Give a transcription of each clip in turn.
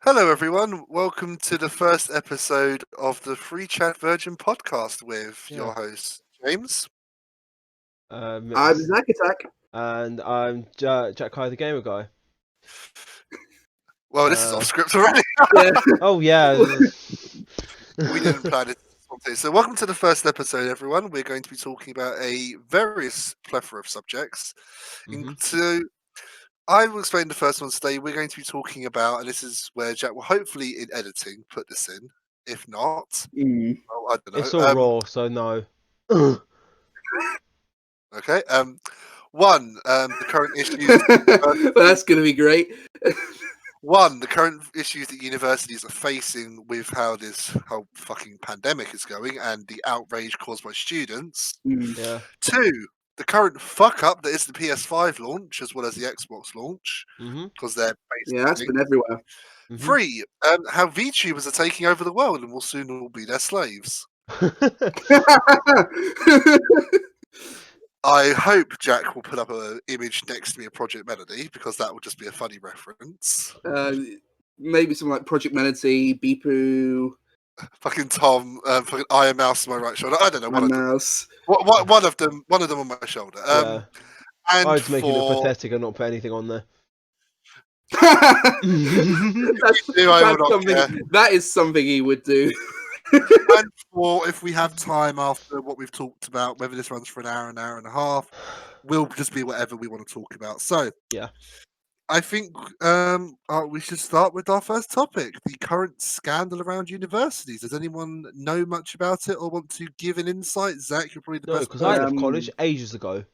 Hello, everyone. Welcome to the first episode of the Free Chat Virgin podcast with your host, James. I'm Zack Attack. And I'm Jack Kai, the gamer guy. Well, this is off script already. Oh, yeah. We didn't plan it. So welcome to the first episode, everyone. We're going to be talking about a various plethora of subjects. So I will explain the first one today. We're going to be talking about, and this is where Jack will hopefully in editing put this in. If not, well, I don't know. It's all raw, so no. Okay. One, the current issues. That's going to be great. One, the current issues that universities are facing with how this whole fucking pandemic is going and the outrage caused by students. Yeah. Two, the current fuck up that is the PS5 launch as well as the Xbox launch because they're basically that's been everywhere. Three, how VTubers are taking over the world and will soon all be their slaves. I hope Jack will put up an image next to me of Project Melody because that would just be a funny reference. Maybe something like Project Melody, Beepoo. Fucking Tom, fucking ironmouse on my right shoulder. I don't know. One of them on my shoulder. Yeah. And I'd make it look pathetic and not put anything on there. That is something he would do. And for if we have time after what we've talked about, whether this runs for an hour and a half, will just be whatever we want to talk about. So yeah, I think we should start with our first topic: the current scandal around universities. Does anyone know much about it or want to give an insight? Zach, you're probably the best. Because I left college ages ago.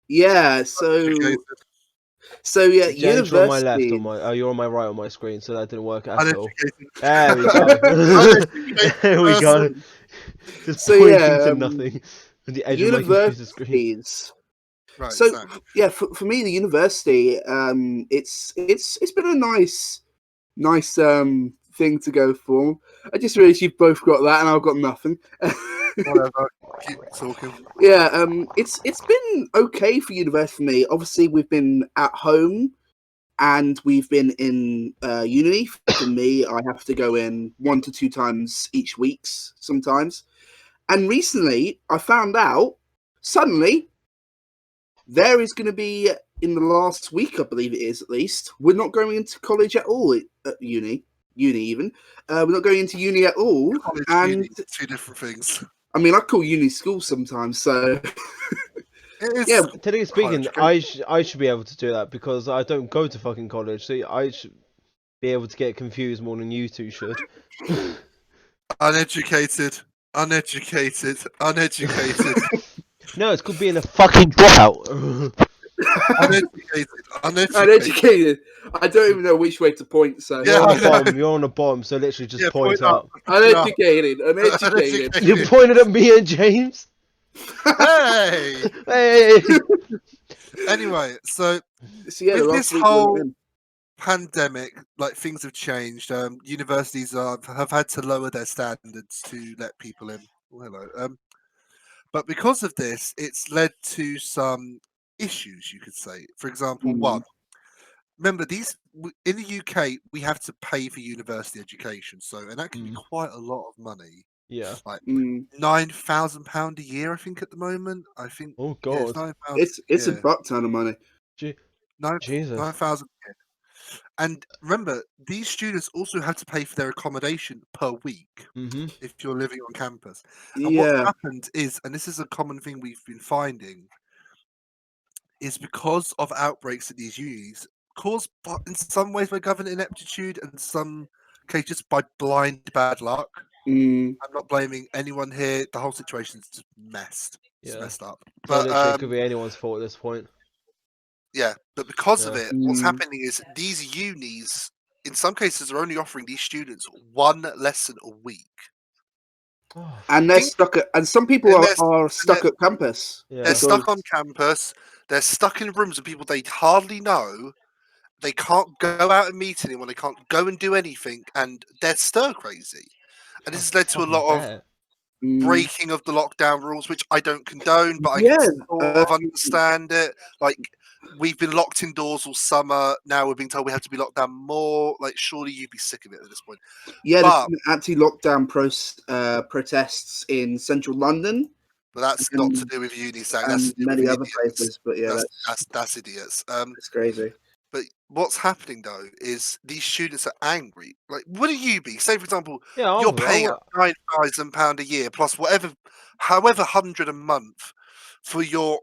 Yeah, So yeah, James, you're on my left you're on my right on my screen, so that didn't work at all. There we go. There we go. Just pointing to nothing. On the edge of my computer screen. Right, so exactly. Yeah, for me, the university, it's been a nice thing to go for. I just realised you've both got that, and I've got nothing. Whatever. Keep talking. Yeah, it's been okay for university for me. Obviously, we've been at home, and we've been in uni. For me, I have to go in 1 to 2 times each week sometimes. And recently, I found out suddenly there is going to be in the last week, I believe it is at least. We're not going into college at all at uni even. We're not going into uni at all. College, and uni, two different things. I mean, I call uni school sometimes, so yeah. Technically speaking, I should be able to do that because I don't go to fucking college, so I should be able to get confused more than you two should. Uneducated. No, it's called being a fucking dropout. Uneducated. I don't even know which way to point. So you're on a bomb, so literally just point up. Uneducated. You pointed at me and James. Hey. Anyway, so with this whole pandemic, like things have changed. Universities have had to lower their standards to let people in. Hello. But because of this, it's led to some issues, you could say. For example, one, remember in the UK we have to pay for university education, and that can be quite a lot of money. Yeah, like £9,000 a year, I think at the moment. I think. Oh god, yeah, it's a butt ton of money. Jesus, 9,000. And remember, these students also have to pay for their accommodation per week if you're living on campus. And what happened is, and this is a common thing we've been finding, is because of outbreaks at these unis, caused in some ways by government ineptitude and some cases just by blind bad luck. I'm not blaming anyone here. The whole situation's just messed. It's messed up. But it could be anyone's fault at this point. Yeah, but because of it, what's happening is these unis, in some cases, are only offering these students 1 lesson a week. And they're stuck at, and some people are stuck at campus. Yeah. They're stuck on campus. They're stuck in rooms with people they hardly know. They can't go out and meet anyone. They can't go and do anything, and they're stir crazy. And this has led to a lot of breaking of the lockdown rules, which I don't condone, but I Yeah, can sort of understand it. Like, we've been locked indoors all summer. Now we're being told we have to be locked down more. Like, surely you'd be sick of it at this point. Yeah, But there's been anti-lockdown protests in central London, but that's not to do with uni, Zach. That's and to do many with other idiots. places. But yeah, That's idiots. that's crazy. But what's happening though is these students are angry. Like, wouldn't you be? Say, for example, Yeah, you're paying £9,000 a year plus however hundred a month for your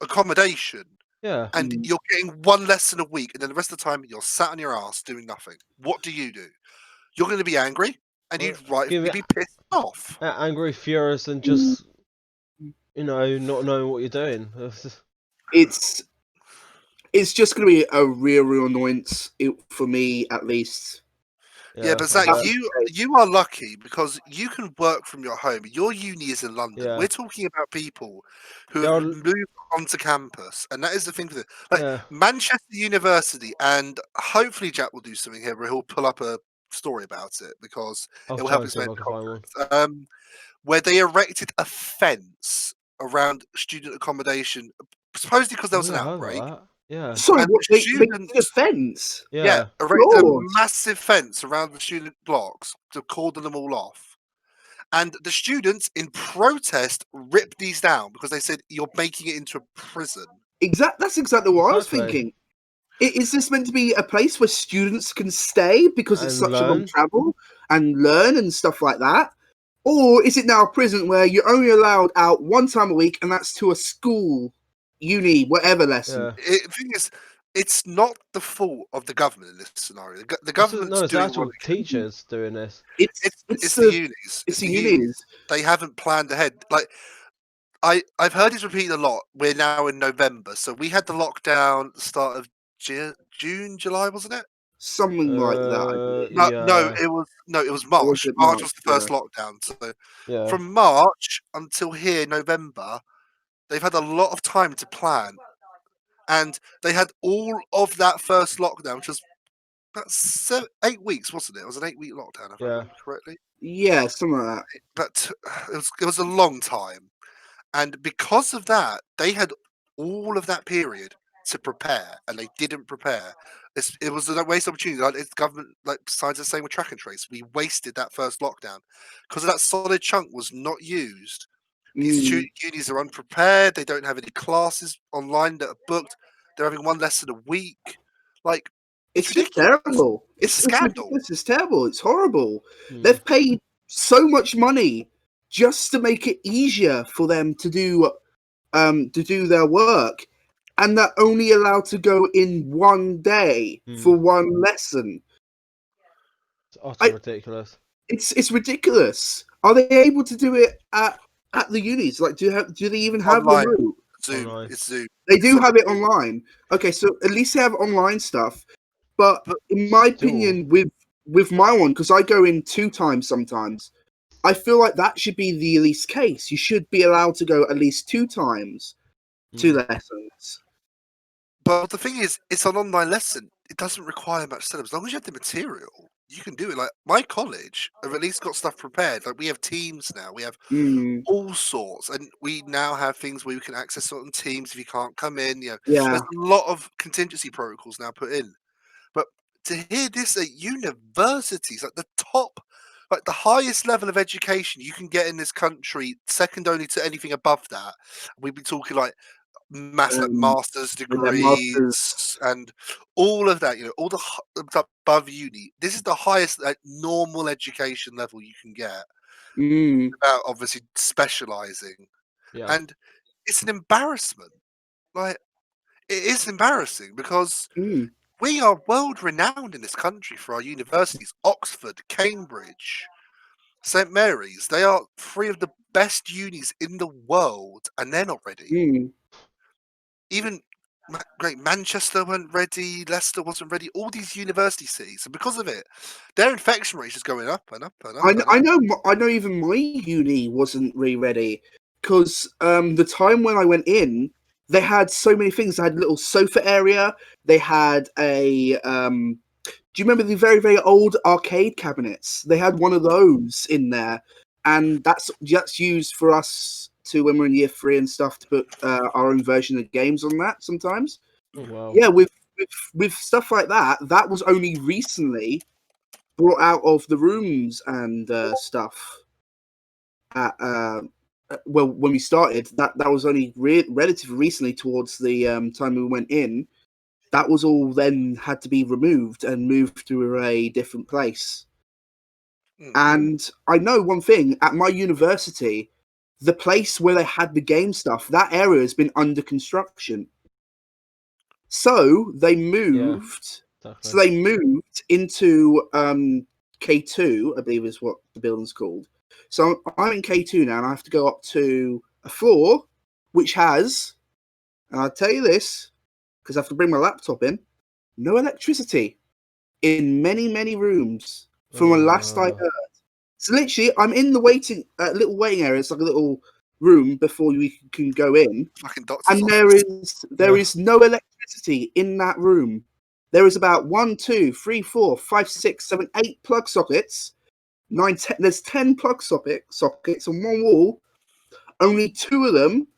accommodation, yeah. and you're getting one lesson a week, and then the rest of the time you're sat on your ass doing nothing. What do? You're going to be angry, and you'd rightfully be pissed off. Angry, furious, and just not knowing what you're doing. It's just going to be a real annoyance for me, at least. Yeah, but Zach, you are lucky because you can work from your home. Your uni is in London. Yeah. We're talking about people who have moved onto campus, and that is the thing for Manchester University, and hopefully Jack will do something here where he'll pull up a story about it because it will help explain the context. Where they erected a fence around student accommodation, supposedly because there was an outbreak. Yeah. Sorry, they did a fence? Yeah, erected a massive fence around the student blocks to cordon them all off. And the students, in protest, ripped these down because they said, you're making it into a prison. That's exactly what I was thinking. Is this meant to be a place where students can stay because it's such a long travel and learn and stuff like that? Or is it now a prison where you're only allowed out one time a week, and that's to a school, uni, whatever lesson? The thing is, it's not the fault of the government in this scenario. The government's it's doing actual teachers doing this. It's the unis. It's the unis. They haven't planned ahead. Like, I've heard this repeated a lot. We're now in November, so we had the lockdown at the start of June, July, wasn't it? Something like that. No, it was March. March was the first lockdown. So from March until here, November, they've had a lot of time to plan, and they had all of that first lockdown, which was about 8 weeks, wasn't it? It was an 8-week lockdown, if I remember correctly. Yeah, something like that. But it was a long time, and because of that, they had all of that period to prepare, and they didn't prepare. It was a waste opportunity. Like, it's government, like besides the same with track and trace, we wasted that first lockdown because that solid chunk was not used. These unis are unprepared. They don't have any classes online that are booked. They're having one lesson a week. Like, it's terrible. It's a scandal. It's terrible. It's horrible. They've paid so much money just to make it easier for them to do their work. And they're only allowed to go in one day for one lesson. It's utterly ridiculous. It's ridiculous. Are they able to do it at the unis? Like, do they even have the route? Zoom. It's Zoom. They do have it online. Okay, so at least they have online stuff. But in my opinion, with my one, because I go in 2 times sometimes, I feel like that should be the least case. You should be allowed to go at least 2 times, 2 lessons. But the thing is, it's an online lesson. It doesn't require much setup. As long as you have the material, you can do it. Like, my college have at least got stuff prepared. Like, we have Teams now. We have all sorts. And we now have things where you can access certain Teams if you can't come in. There's a lot of contingency protocols now put in. But to hear this at universities, like the top, like the highest level of education you can get in this country, second only to anything above that, we'd be talking like master's degrees and all of that, all the above uni. This is the highest normal education level you can get without obviously specializing. And it's an embarrassment. Like, it is embarrassing because we are world renowned in this country for our universities. Oxford, Cambridge, St. Mary's, they are 3 of the best unis in the world, and they're not ready. Even Manchester weren't ready, Leicester wasn't ready, all these university cities, and because of it, their infection rate is going up and up and up. I know even my uni wasn't really ready, because the time when I went in, they had so many things. They had a little sofa area, they had a do you remember the very, very old arcade cabinets? They had one of those in there, and that's used for us to, when we're in year 3 and stuff, to put our own version of games on that sometimes. Oh, wow. Yeah, with stuff like that, that was only recently brought out of the rooms and stuff. Well, when we started, that was only relatively recently, towards the time we went in. That was all then had to be removed and moved to a different place. And I know one thing, at my university, the place where they had the game stuff, that area has been under construction. So they moved. Yeah, exactly. So they moved into K2, I believe is what the building's called. So I'm in K2 now, and I have to go up to a floor which has, and I'll tell you this because I have to bring my laptop in, no electricity in many, many rooms from the last I heard. So literally, I'm in the little waiting area. It's like a little room before we can go in, and there is no electricity in that room. There is about 1, 2, 3, 4, 5, 6, 7, 8 plug sockets. 9, 10. There's 10 plug sockets on one wall. Only 2 of them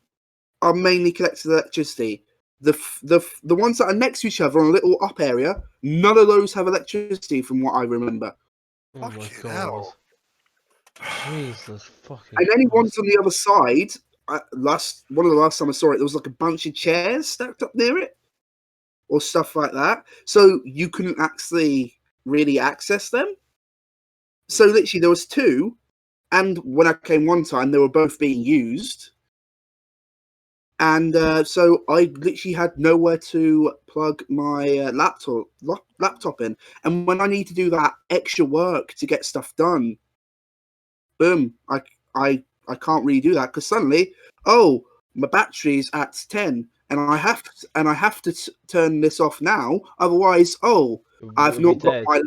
are mainly connected to electricity. The ones that are next to each other on a little up area, none of those have electricity, from what I remember. Oh my god. Jesus fucking. And any ones on the other side, one of the last time I saw it, there was like a bunch of chairs stacked up near it, or stuff like that. So you couldn't actually really access them. So literally there was 2, and when I came one time, they were both being used. And so I literally had nowhere to plug my laptop in. And when I need to do that extra work to get stuff done, boom, I can't really do that, because suddenly, my battery's at 10, and I have to turn this off now. Otherwise, I've not got my.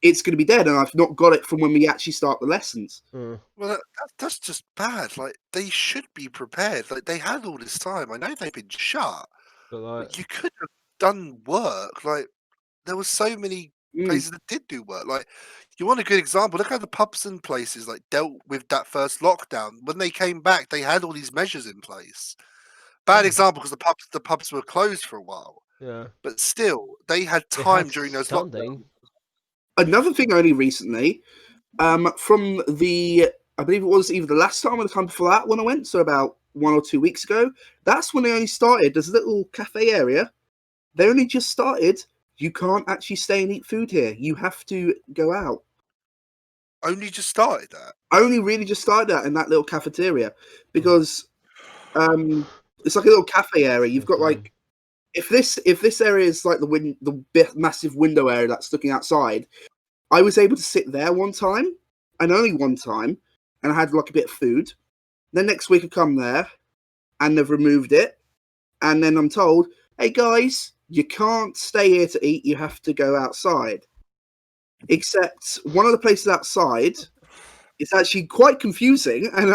It's going to be dead, and I've not got it from when we actually start the lessons. Well, that's just bad. Like, they should be prepared. Like, they had all this time. I know they've been shut, but you could have done work. Like, there were so many places that did do work. Like, you want a good example? Look how the pubs and places like dealt with that first lockdown. When they came back, they had all these measures in place. Bad example, because the pubs were closed for a while. Yeah, but still, they had time during those lockdowns. Another thing only recently, from I believe it was either the last time or the time before that when I went, so about 1 or 2 weeks ago, that's when they only started. There's a little cafe area. They only just started. You can't actually stay and eat food here. You have to go out. Only just started that? Only really just started that in that little cafeteria, because it's like a little cafe area. You've got like, if this area is like the massive window area that's looking outside, I was able to sit there one time, and only one time, and I had like a bit of food. Then next week I come there, and they've removed it, and then I'm told, hey guys, you can't stay here to eat, you have to go outside. Except one of the places outside is actually quite confusing, and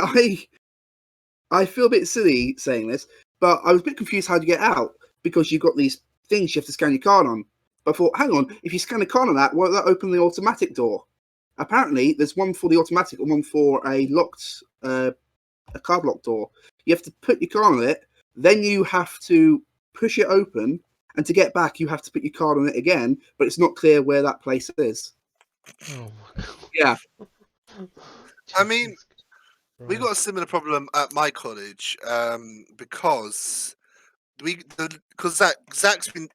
I feel a bit silly saying this, but I was a bit confused how to get out, because you've got these things you have to scan your card on. But I thought, hang on, if you scan a card on that, won't that open the automatic door? Apparently, there's one for the automatic and one for a locked, a card lock door. You have to put your card on it, then you have to push it open, and to get back, you have to put your card on it again, but it's not clear where that place is. Oh my god. Yeah. I mean, we got a similar problem at my college, because Zach and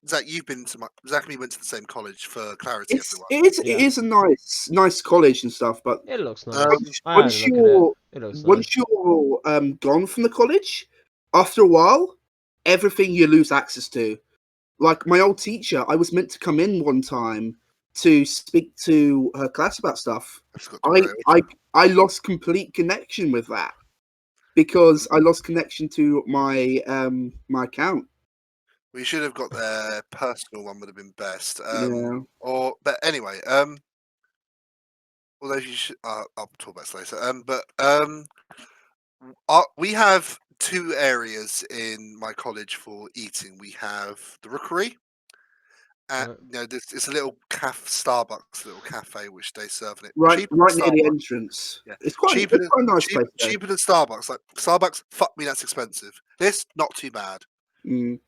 me went to the same college, for clarity. It is a nice college and stuff, but it looks nice. Once you're gone from the college, after a while, everything you lose access to. Like my old teacher, I was meant to come in one time to speak to her class about stuff. I lost complete connection with that, because I lost connection to my my account. We should have got their personal one, would have been best. Yeah. But anyway, although you should, I'll talk about this later. We have 2 areas in my college for eating. We have the rookery, It's a little Starbucks little cafe which they serve it. Right Cheaper near than the Starbucks. entrance. Yeah. It's quite a nice place. Cheaper than Starbucks. Like Starbucks, fuck me, that's expensive. This, not too bad. Mm.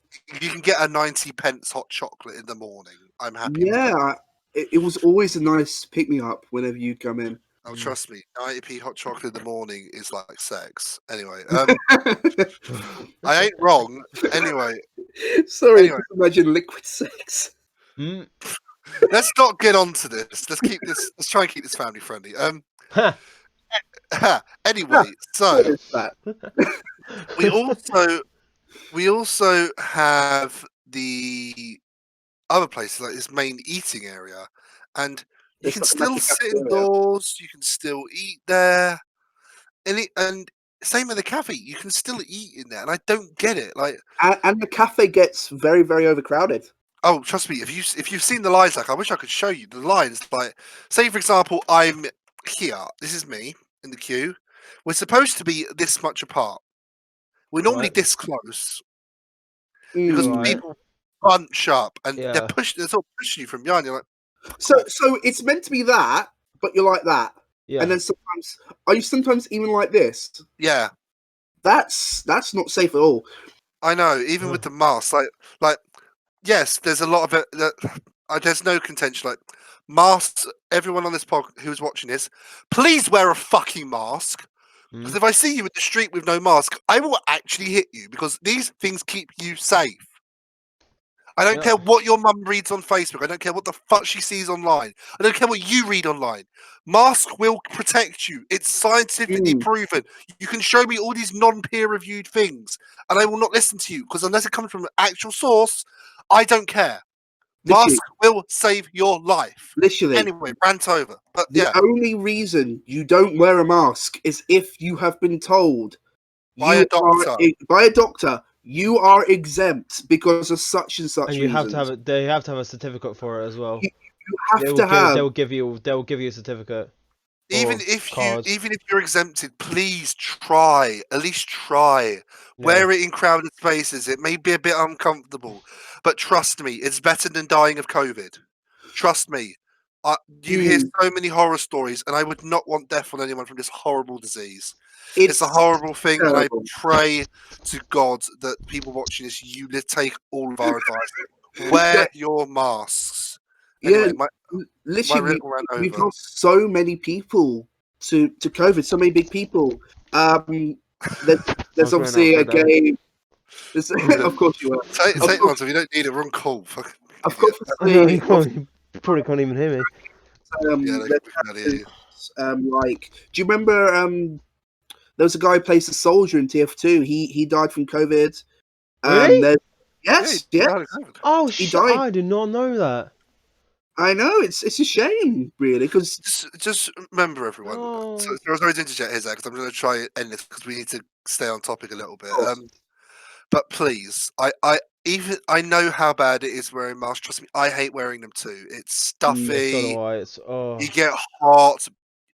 You can get a 90p hot chocolate in the morning. I'm happy. Yeah, it was always a nice pick me up whenever you come in. Oh, trust me, 90p hot chocolate in the morning is like sex. Anyway, I ain't wrong. Anyway, sorry, just imagine liquid sex. Let's not get onto this. Let's keep this. Let's try and keep this family friendly. Anyway, so we also have the other places like this main eating area, and you can still sit indoors. You can still eat there, and same with the cafe. You can still eat in there, and I don't get it. Like, and the cafe gets very, very overcrowded. Oh, trust me, if you've seen the lines, like I wish I could show you the lines. Like, say for example, I'm here. This is me in the queue. We're supposed to be this much apart. We're normally this close because people bunch up and they're sort of pushing you from behind. You're like, so it's meant to be that, but you're like that. Yeah. And then sometimes, are you sometimes even like this? Yeah. That's not safe at all. I know, even with the mask, like. Yes, there's a lot of it. There's no contention. Like masks, everyone on this pod who's watching this, please wear a fucking mask. Because if I see you in the street with no mask, I will actually hit you because these things keep you safe. I don't care what your mum reads on Facebook. I don't care what the fuck she sees online. I don't care what you read online. Mask will protect you. It's scientifically proven. You can show me all these non-peer-reviewed things, and I will not listen to you because unless it comes from an actual source, I don't care. Mask will save your life. Literally. Anyway, rant over. But the only reason you don't wear a mask is if you have been told by a doctor. You are exempt because of such and such. And you have to have it. They have to have a certificate for it as well. You have to have. They'll give you a certificate. Even if you're exempted, please try. At least try. Yeah. Wear it in crowded spaces. It may be a bit uncomfortable, but trust me, it's better than dying of COVID. Trust me. You hear so many horror stories, and I would not want death on anyone from this horrible disease. It's a horrible thing, and I pray to God that people watching this, you take all of our advice. Wear your masks. Anyway, literally, we've lost so many people to COVID. So many big people. There's obviously a game. Of course you are. Take it on, so if you don't need it, we're on call. Of course, you probably can't even hear me. Like, do you remember? There was a guy who plays a soldier in TF2. He died from COVID. Really? Yes. Oh shit! I did not know that. I know it's a shame, really, because just remember, everyone. Oh. So I was going to interject here, Zach, because I'm going to try and end this because we need to stay on topic a little bit. But please, I know how bad it is wearing masks. Trust me, I hate wearing them too. It's stuffy. You get hot.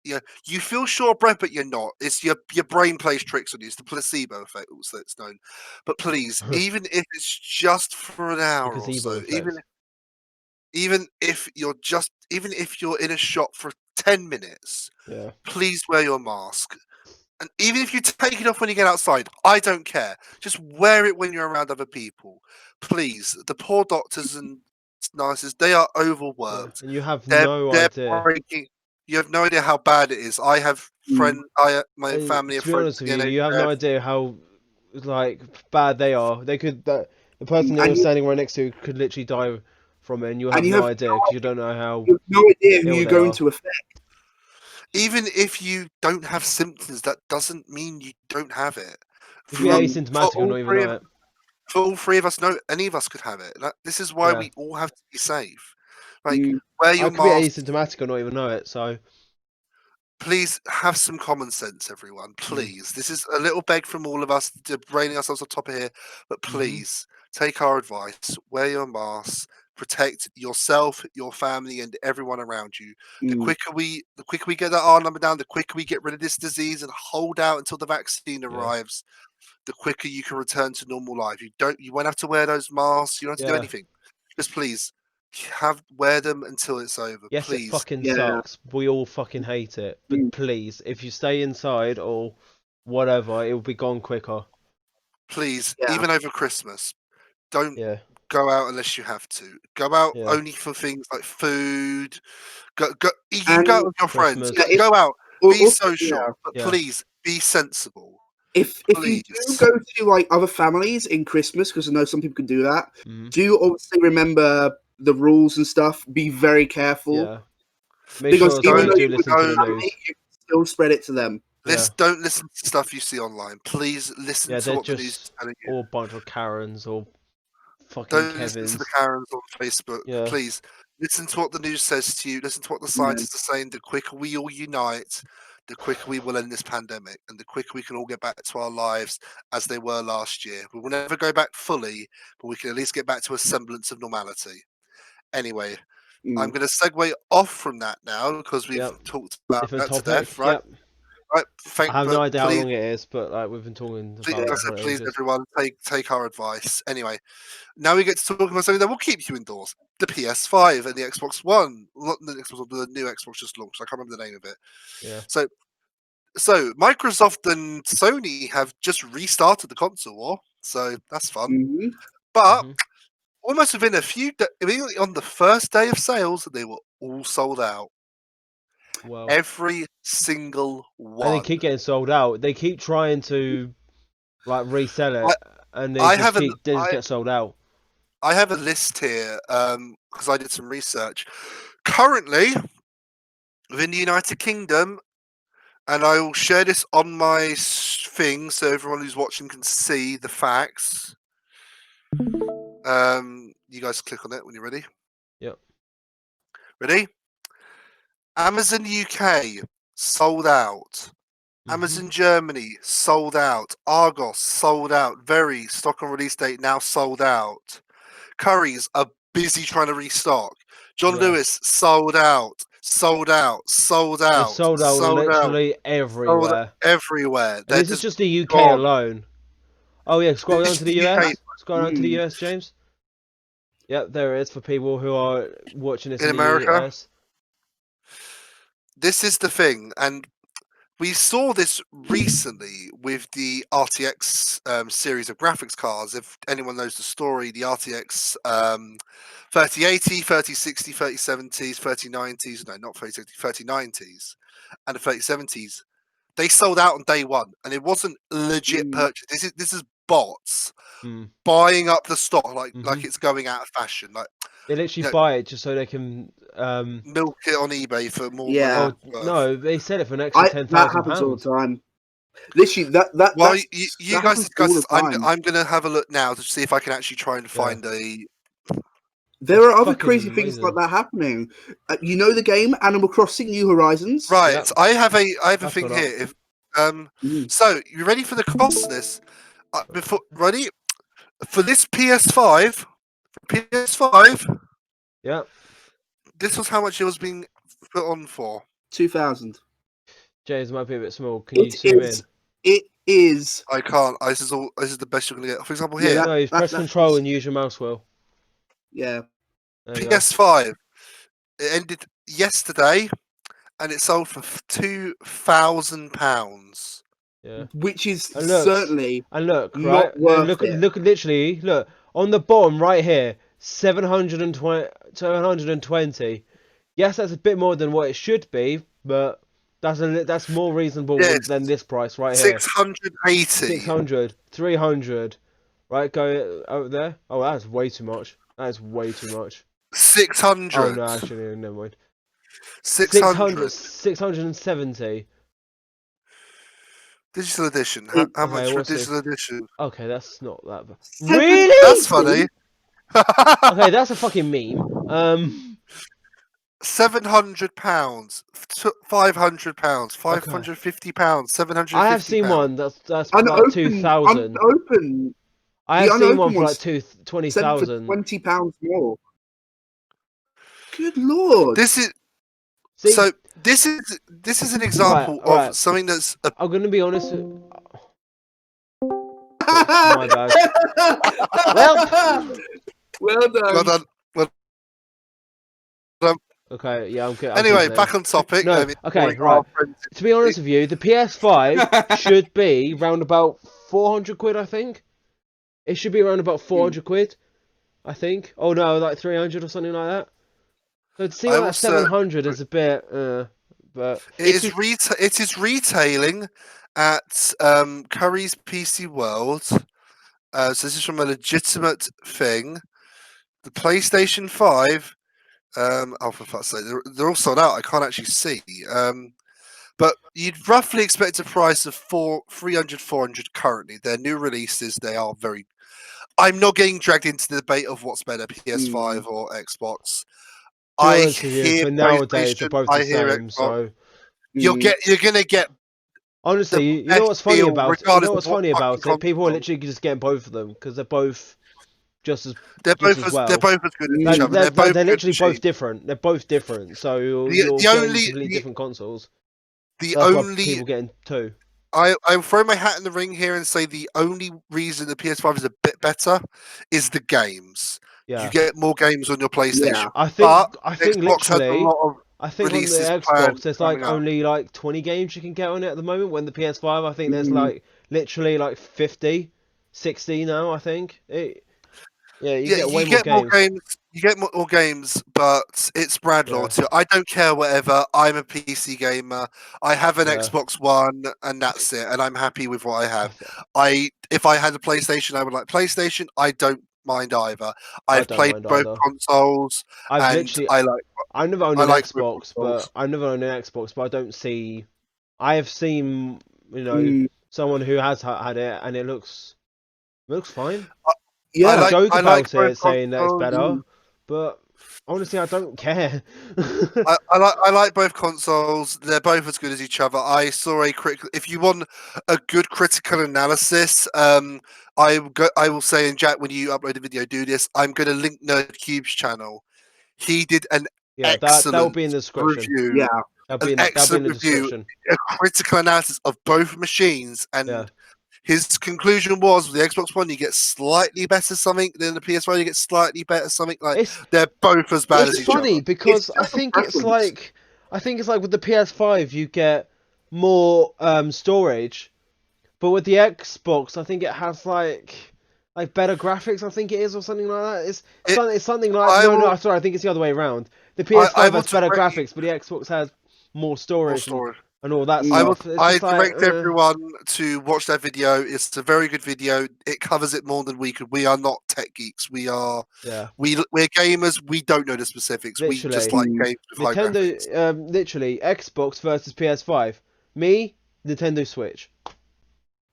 You feel short of breath, but you're not. It's your brain plays tricks on you. It's the placebo effect, also it's known. But please, even if it's just for an hour or so, even if you're in a shop for 10 minutes, please wear your mask. And even if you take it off when you get outside, I don't care. Just wear it when you're around other people. Please. The poor doctors and nurses, they are overworked. And you have no idea. You have no idea how bad it is. I have friends, my family and friends. To be honest with you, have no idea how bad they are. They could the person you're standing right next to could literally die from it, and you have no idea because you don't know how. You have no idea who you're going to affect. Even if you don't have symptoms, that doesn't mean you don't have it. If you're asymptomatic, or not even know it. For all three of us, any of us could have it. This is why we all have to be safe. Wear your mask. I could be asymptomatic or not even know it. So please have some common sense, everyone. Please, this is a little beg from all of us, reining ourselves on top of here. But please take our advice. Wear your mask. Protect yourself, your family, and everyone around you. The quicker we get that R number down, the quicker we get rid of this disease and hold out until the vaccine arrives, the quicker you can return to normal life. You won't have to wear those masks. You don't have to do anything. Just please wear them until it's over. Yes, please. it fucking sucks. We all fucking hate it. But please, if you stay inside or whatever, it will be gone quicker. Please, even over Christmas, don't go out unless you have to. Go out only for things like food. You go out with your friends. Go out. Be social, but please be sensible. If you do go to like other families in Christmas, because I know some people can do that, do obviously remember the rules and stuff. Be very careful. Yeah. Because even though you listen to the news, you can still spread it to them. Don't listen to stuff you see online. Please listen to what the news is telling you. Or a bunch of Karens or fucking Kevins. Don't listen to the Karens on Facebook. Yeah. Please listen to what the news says to you. Listen to what the scientists are saying. The quicker we all unite, the quicker we will end this pandemic, and the quicker we can all get back to our lives as they were last year. We will never go back fully, but we can at least get back to a semblance of normality. Anyway, I'm going to segue off from that now because we've talked about that to death, right? Yep. Right. I have no idea how long it is, but like we've been talking about please everyone, take our advice. Anyway, now we get to talk about something that will keep you indoors: the PS5 and the Xbox One. Not the Xbox, the new Xbox just launched. I can't remember the name of it. Yeah. So Microsoft and Sony have just restarted the console war, so that's fun. But almost within immediately on the first day of sales, they were all sold out. Well, every single one. And they keep getting sold out. They keep trying to like resell it, and they just get sold out. I have a list here because I did some research. Currently, within the United Kingdom, and I will share this on my thing so everyone who's watching can see the facts. You guys click on it when you're ready. Yep. Ready? Amazon UK sold out. Amazon Germany sold out. Argos sold out. Very stock on release date now sold out. Currys are busy trying to restock. John Lewis sold out. Sold out. Sold out. It's sold out literally everywhere. Everywhere. This is just the UK alone. Oh yeah, scroll down to the US. Scroll down to the US, James. Yep, there it is for people who are watching this in America. The US. This is the thing, and we saw this recently with the RTX series of graphics cards. If anyone knows the story, the RTX 3080, 3060, 3070s, 3090s, no, not 3060, 3090s, and the 3070s, they sold out on day one, and it wasn't legit purchase. This is bots buying up the stock like it's going out of fashion. Like they literally buy it just so they can milk it on eBay for more. Yeah. No, they sell it for an extra £10,000. That happens all the time. Literally, that. Well, you guys discuss. I'm gonna have a look now to see if I can actually try and find a. There are other crazy things like that happening. You know the game Animal Crossing: New Horizons, right? Yep. I have a thing here. So you ready for the cost of this? Ready for this PS5? PS5. Yeah. This was how much it was being put on for. 2,000. James might be a bit small. Can you zoom in? It is. I can't. This is the best you're gonna get. For example, here. No, press control and use your mouse wheel. Yeah. PS5. It ended yesterday, and it sold for £2,000. Yeah. Which is certainly not worth it. Look literally on the bottom right here, 720. Yes, that's a bit more than what it should be, but that's more reasonable than this price right here. 680. 600, 300. Right, go over there. Oh, that's way too much. That is way too much. 600. Oh no, actually, never mind. 600. 670. Digital edition. How much for digital edition? Okay, that's not that bad. Really? That's funny. Okay, that's a fucking meme. £700, £500, £550, £750. I have seen one that's like 2,000. Unopened. I have seen one for like 20,000. £20 more. Good lord! This is this is an example of something that's. I'm gonna be honest. My bad. Well done. Well done. Okay, yeah, I'm good. Anyway, back on topic. No, okay, right. To be honest with you, the PS5 should be around about 400 quid, I think. It should be around about 400 quid, I think. Oh no, like 300 or something like that. So to see that 700 is a bit, but it is retailing at Curry's PC World. So this is from a legitimate thing. The PlayStation 5. Oh, for fuck's sake, they're all sold out. I can't actually see. But you'd roughly expect a price of 300, 400 currently. They're new releases. They are very. I'm not getting dragged into the debate of what's better, PS5 or Xbox. I hear for nowadays they're both the same. So you're gonna get. Honestly, you know what's funny about it? You know what's funny about it? People are literally just getting both of them because they're both just as they're both as good as each other. They're literally both different. They're both different. So you're getting completely different consoles. The only people getting two. I throw my hat in the ring here and say the only reason the PS5 is a bit better is the games. Yeah. You get more games on your PlayStation. Yeah. I think Xbox has a lot of I think on the Xbox there's like only like 20 games you can get on it at the moment. When the PS5 I think there's like literally like 50, 60 now. I think. You get way more games. You get more games, but it's brand loyalty. I don't care whatever. I'm a PC gamer. I have an Xbox One, and that's it. And I'm happy with what I have. If I had a PlayStation, I would like PlayStation. I don't mind either. I've played both consoles. I've never owned an Xbox, but I've never owned an Xbox. But I don't see. I have seen someone who has had it, and it looks fine. I joke about it, saying that it's better, but honestly, I don't care. I like both consoles. They're both as good as each other. I saw a critical. If you want a good critical analysis, I will say, and Jack, when you upload a video, do this. I'm going to link nerdcube's channel. He did an excellent that will be in the description. Review. Yeah, that'll be in the description. A critical analysis of both machines and. His conclusion was, with the Xbox One, you get slightly better something. Than the PS5, you get slightly better something. They're both as bad as each other. It's funny because I think it's like with the PS5, you get more storage, but with the Xbox, I think it has like better graphics. I think it is, or something like that. It's something like sorry, I think it's the other way around. The PS5 has better graphics, but the Xbox has more storage. And all that stuff. I direct everyone to watch that video. It's a very good video. It covers it more than we could. We are not tech geeks. We're gamers. We don't know the specifics. Literally. We just like games with high graphics. Literally, Xbox versus PS5. Me, Nintendo Switch.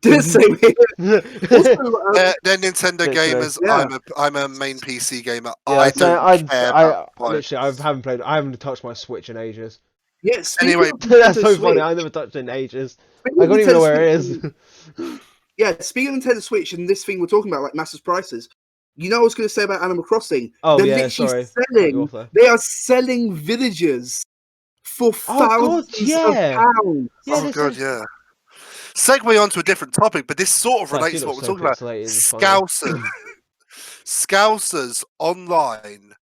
Same here. They're Nintendo gamers. Yeah. I'm a main PC gamer. I don't care about literally, I haven't touched my Switch in ages. Yes. Anyway, that's so funny. I never touched it in ages. I don't even know where it is. Yeah, speaking of Nintendo Switch and this thing we're talking about, like massive prices. You know what I was going to say about Animal Crossing? Oh, They are selling villagers for thousands of pounds. Segue on to a different topic, but this sort of relates to what we're talking about. Scousers online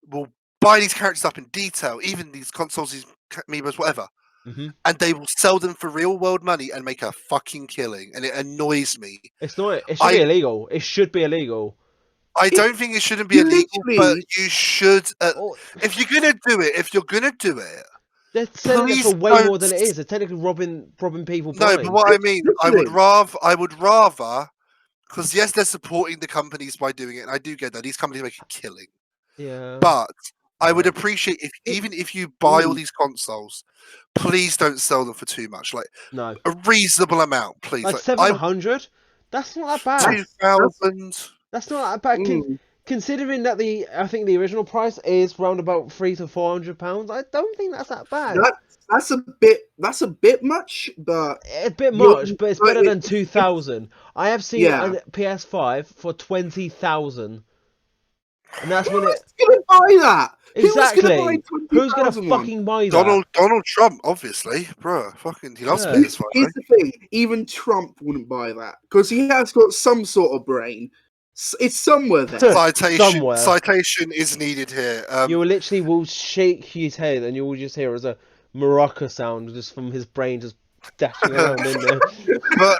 will buy these characters up in detail, even these consoles, these amiibos, whatever, and they will sell them for real world money and make a fucking killing, and it annoys me. It's not. It should be illegal. It should be illegal. I don't think it shouldn't be illegal, but you should. If you're gonna do it, they're selling it for way more than it is. They're technically robbing people. No, but what I mean, I would rather, because yes, they're supporting the companies by doing it, and I do get that these companies make a killing. Yeah, but I would appreciate even if you buy all these consoles, please don't sell them for too much. A reasonable amount, please. Like 700. That's not that bad. 2,000. That's not that bad. Considering that I think the original price is around about £300 to £400. I don't think that's that bad. That's a bit much, but a bit much. But it's better than 2,000. I have seen a PS5 for 20,000. And that's when Who's gonna buy that? Exactly. Who's gonna fucking buy that? Donald Trump, obviously, bro. Fucking, he loves Here's the thing: even Trump wouldn't buy that because he has got some sort of brain. It's somewhere there. Citation is needed here. You literally will shake his head, and you will just hear as a maraca sound just from his brain just dashing around in there. But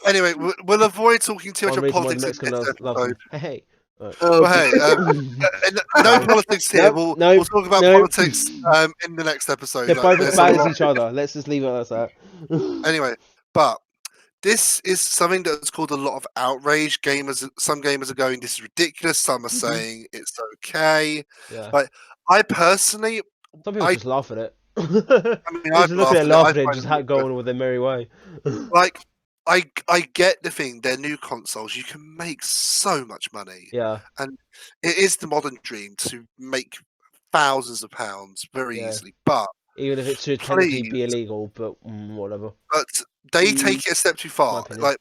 anyway, we'll avoid talking too much about politics in this episode. Hey. Well, hey, no politics here. We'll talk about politics in the next episode. They're both as bad as each other. Let's just leave it as that. Anyway, but this is something that's caused a lot of outrage. Some gamers are going, "This is ridiculous." Some are saying it's okay. Yeah. Like I personally, some people just laugh at it. I mean, I just look at it, laugh at it, just go on with their merry way. Like. I get the thing. They're new consoles. You can make so much money. Yeah. And it is the modern dream to make thousands of pounds very easily. But even if it should technically be illegal, but whatever. But they take it a step too far. Like,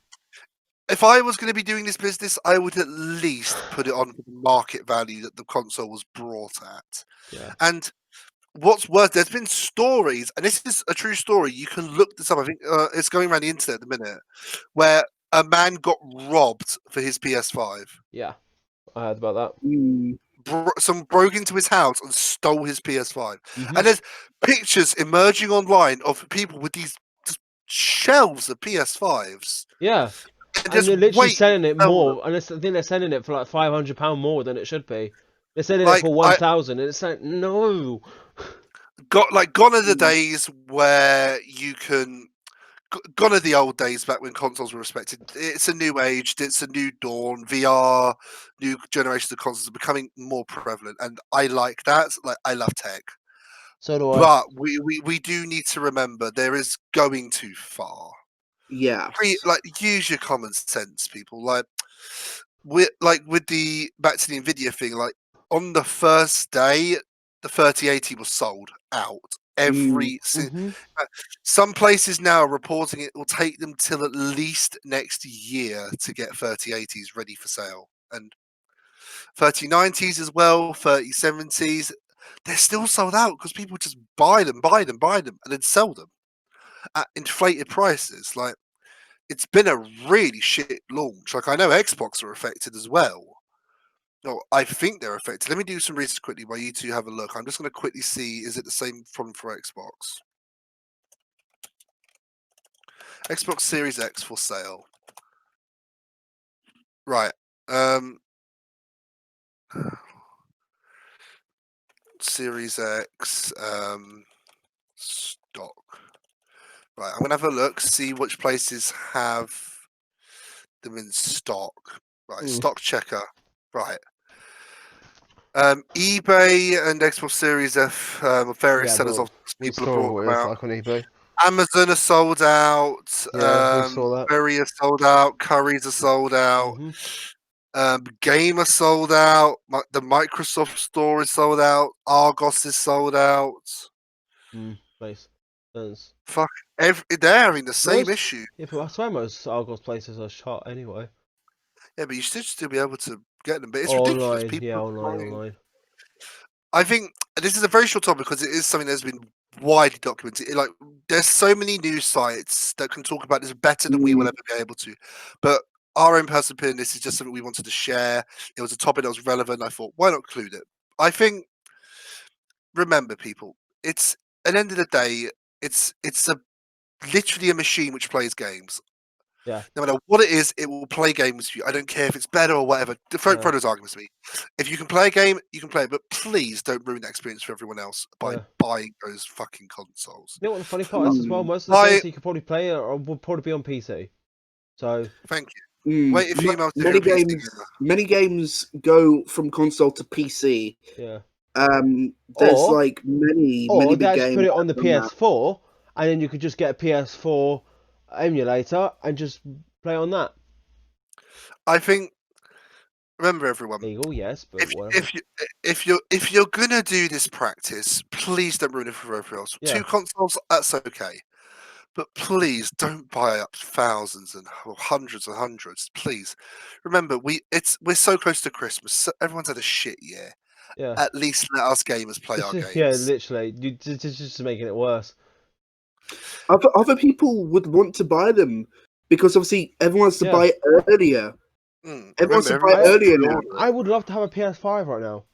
if I was going to be doing this business, I would at least put it on the market value that the console was brought at. Yeah. And what's worse, there's been stories, and this is a true story. You can look this up. I think it's going around the internet at the minute, where a man got robbed for his PS5. Yeah, I heard about that. Someone broke into his house and stole his PS5. And there's pictures emerging online of people with these shelves of PS5s. Yeah, and they're literally selling it more. And I think they're selling it for like £500 more than it should be. They're selling it for 1,000, and it's like no. Gone are the days where you can. Gone are the old days back when consoles were respected. It's a new age. It's a new dawn. VR, new generations of consoles are becoming more prevalent, and I like that. Like I love tech. So do I. But we do need to remember there is going too far. Yeah. Use your common sense, people. With the back to the Nvidia thing. Like on the first day, the 3080 was sold out. Some places now are reporting it will take them till at least next year to get 3080s ready for sale, and 3090s as well, 3070s. They're still sold out because people just buy them, and then sell them at inflated prices. Like it's been a really shit launch. Like I know Xbox are affected as well. No, I think they're affected. Let me do some research quickly while you two have a look. I'm just going to quickly see, is it the same problem for Xbox? Xbox Series X for sale. Right. Series X stock. Right, I'm going to have a look, see which places have them in stock. Right, stock checker. Right. eBay and Xbox Series F, various sellers of people have brought them out. Like on eBay. Amazon are sold out. Yeah, we saw that. Berry are sold out. Currys are sold out. Game are sold out. The Microsoft store is sold out. Argos is sold out. Nice. Fuck, they're having the same issue. Yeah, but I swear most Argos places are shot anyway. Yeah, but you should still be able to get them. But it's ridiculous. People online. I think this is a very short topic because it is something that's been widely documented. There's so many news sites that can talk about this better than we will ever be able to. But our own personal opinion, this is just something we wanted to share. It was a topic that was relevant. I thought, why not include it? I think, remember, people, it's at the end of the day, it's literally a machine which plays games. Yeah. No matter what it is, it will play games for you. I don't care if it's better or whatever. Throw those arguments to me. If you can play a game, you can play it, but please don't ruin that experience for everyone else by buying those fucking consoles. You know what the funny part is as well? Most of the games you could probably play will probably be on PC. So thank you. Wait a few months. Many games go from console to PC. Yeah. There's many big games. Put it on the PS4, and then you could just get a PS4 emulator and just play on that. I think. Remember, everyone. Legal, yes, but if you're gonna do this practice, please don't ruin it for everyone else. Yeah. 2 consoles, that's okay, but please don't buy up thousands and hundreds and hundreds. Please remember, we're so close to Christmas. So everyone's had a shit year. Yeah. At least let us gamers play our games. Yeah, literally, just making it worse. Other people would want to buy them because obviously everyone wants to buy it earlier. Everyone's to buy earlier now. I would love to have a PS5 right now,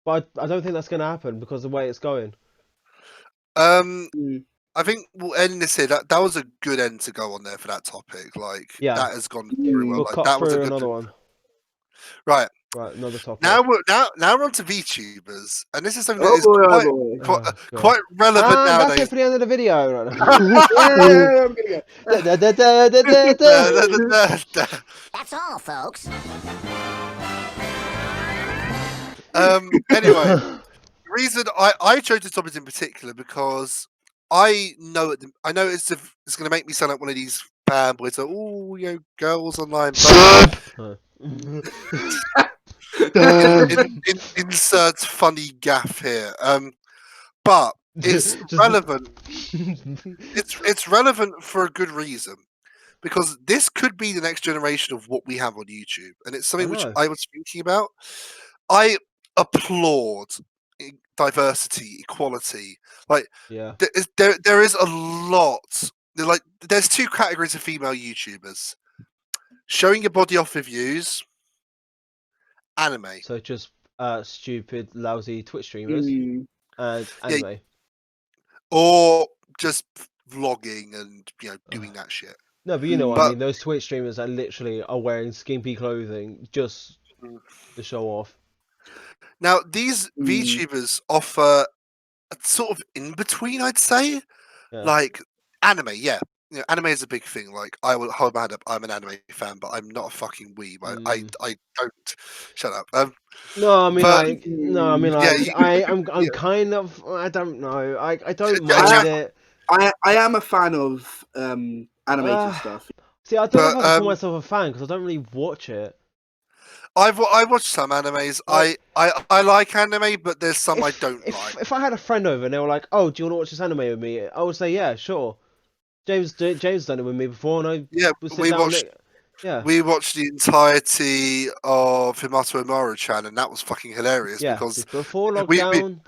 but I don't think that's going to happen because of the way it's going. I think we'll end this here. That was a good end to go on there for that topic. Like, that has gone very well. We'll like, cut that was through a good another one. Right, another topic. Now we're on to VTubers, and this is something that is quite relevant nowadays. That's it for the end of the video. Right now. That's all, folks. Anyway, the reason I chose this topic in particular because I know it's going to make me sound like one of these fanboys. So, oh, you know, girls online. Insert funny gaff here. But it's relevant. It's relevant for a good reason. Because this could be the next generation of what we have on YouTube. And it's something which I was thinking about. I applaud diversity, equality. Like, there is a lot. Like, there's two categories of female YouTubers: showing your body off with views, anime. So just stupid, lousy Twitch streamers and anime, or just vlogging and doing that shit. No, but you know what I mean. Those Twitch streamers that literally are wearing skimpy clothing just to show off. Now, these VTubers offer a sort of in between, I'd say. Like anime, anime is a big thing. Like, I will hold my hand up. I'm an anime fan, but I'm not a fucking weeb. I don't. Shut up. No, I mean, I'm kind of. I don't know. I don't mind it. I am a fan of animated stuff. See, I don't know if I call myself a fan because I don't really watch it. I watched some animes. I like anime, but there's some I don't like. If I had a friend over and they were like, "Oh, do you want to watch this anime with me?" I would say, "Yeah, sure." James done it with me before, and we watched the entirety of Himato Umaru-chan, and that was fucking hilarious. Yeah, because before lockdown,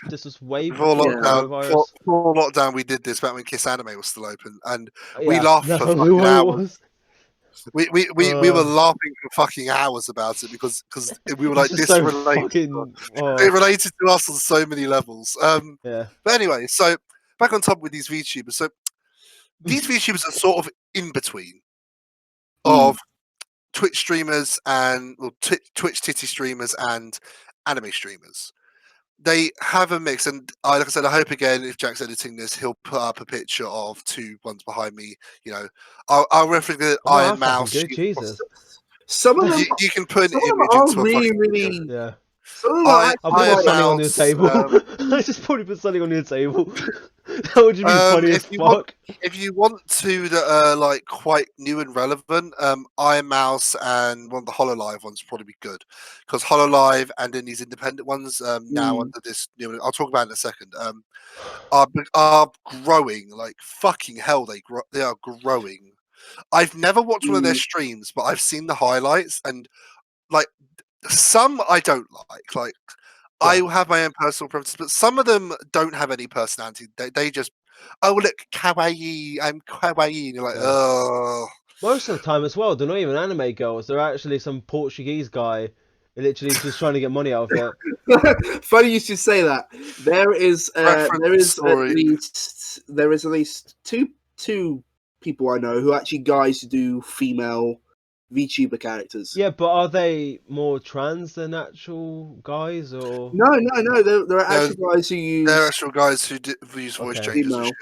this was way before lockdown. Before lockdown, we did this back when Kiss Anime was still open, and we laughed for fucking hours. We were laughing for fucking hours about it because we were like, this it related to us on so many levels. But anyway, so back on top with these VTubers. So these VTubers are sort of in between of Twitch streamers and Twitch titty streamers and anime streamers. They have a mix, and like I said, I hope again if Jack's editing this, he'll put up a picture of two ones behind me. I'll reference the ironmouse. Jesus, some of them you can put an image into really. Yeah. I'll put something on your table. I just probably put something on your table. That would be funny as fuck. If you want to that are like quite new and relevant, ironmouse and one of the hololive ones would probably be good, because hololive and then these independent ones now under this new, I'll talk about it in a second, are growing like fucking hell. They are growing. I've never watched one of their streams, but I've seen the highlights, and like some I don't like. I have my own personal preferences, but some of them don't have any personality. They just, oh look, kawaii, I'm kawaii, and you're like, oh. Most of the time as well, they're not even anime girls. They're actually some Portuguese guy, literally just trying to get money out of it. Funny you should say that. There is at least two people I know who are actually guys who do female VTuber characters. Yeah, but are they more trans than actual guys, or no? There are actual guys who use. There are actual guys who use voice changes and shit.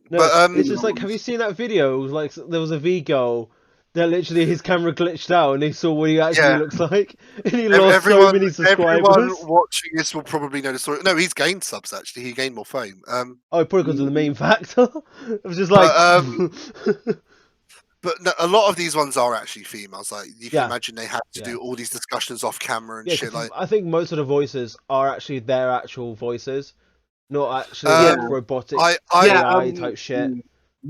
No, but it's just like, have you seen that video? Like, there was a V girl that literally his camera glitched out, and they saw what he actually looks like, and he lost so many subscribers. Everyone watching this will probably know the story. No, he's gained subs actually. He gained more fame. Probably because of the meme factor. It was just like. But no, a lot of these ones are actually females. Like, you can imagine they have to do all these discussions off camera and shit. Like, I think most of the voices are actually their actual voices, not actually robotic AI type shit.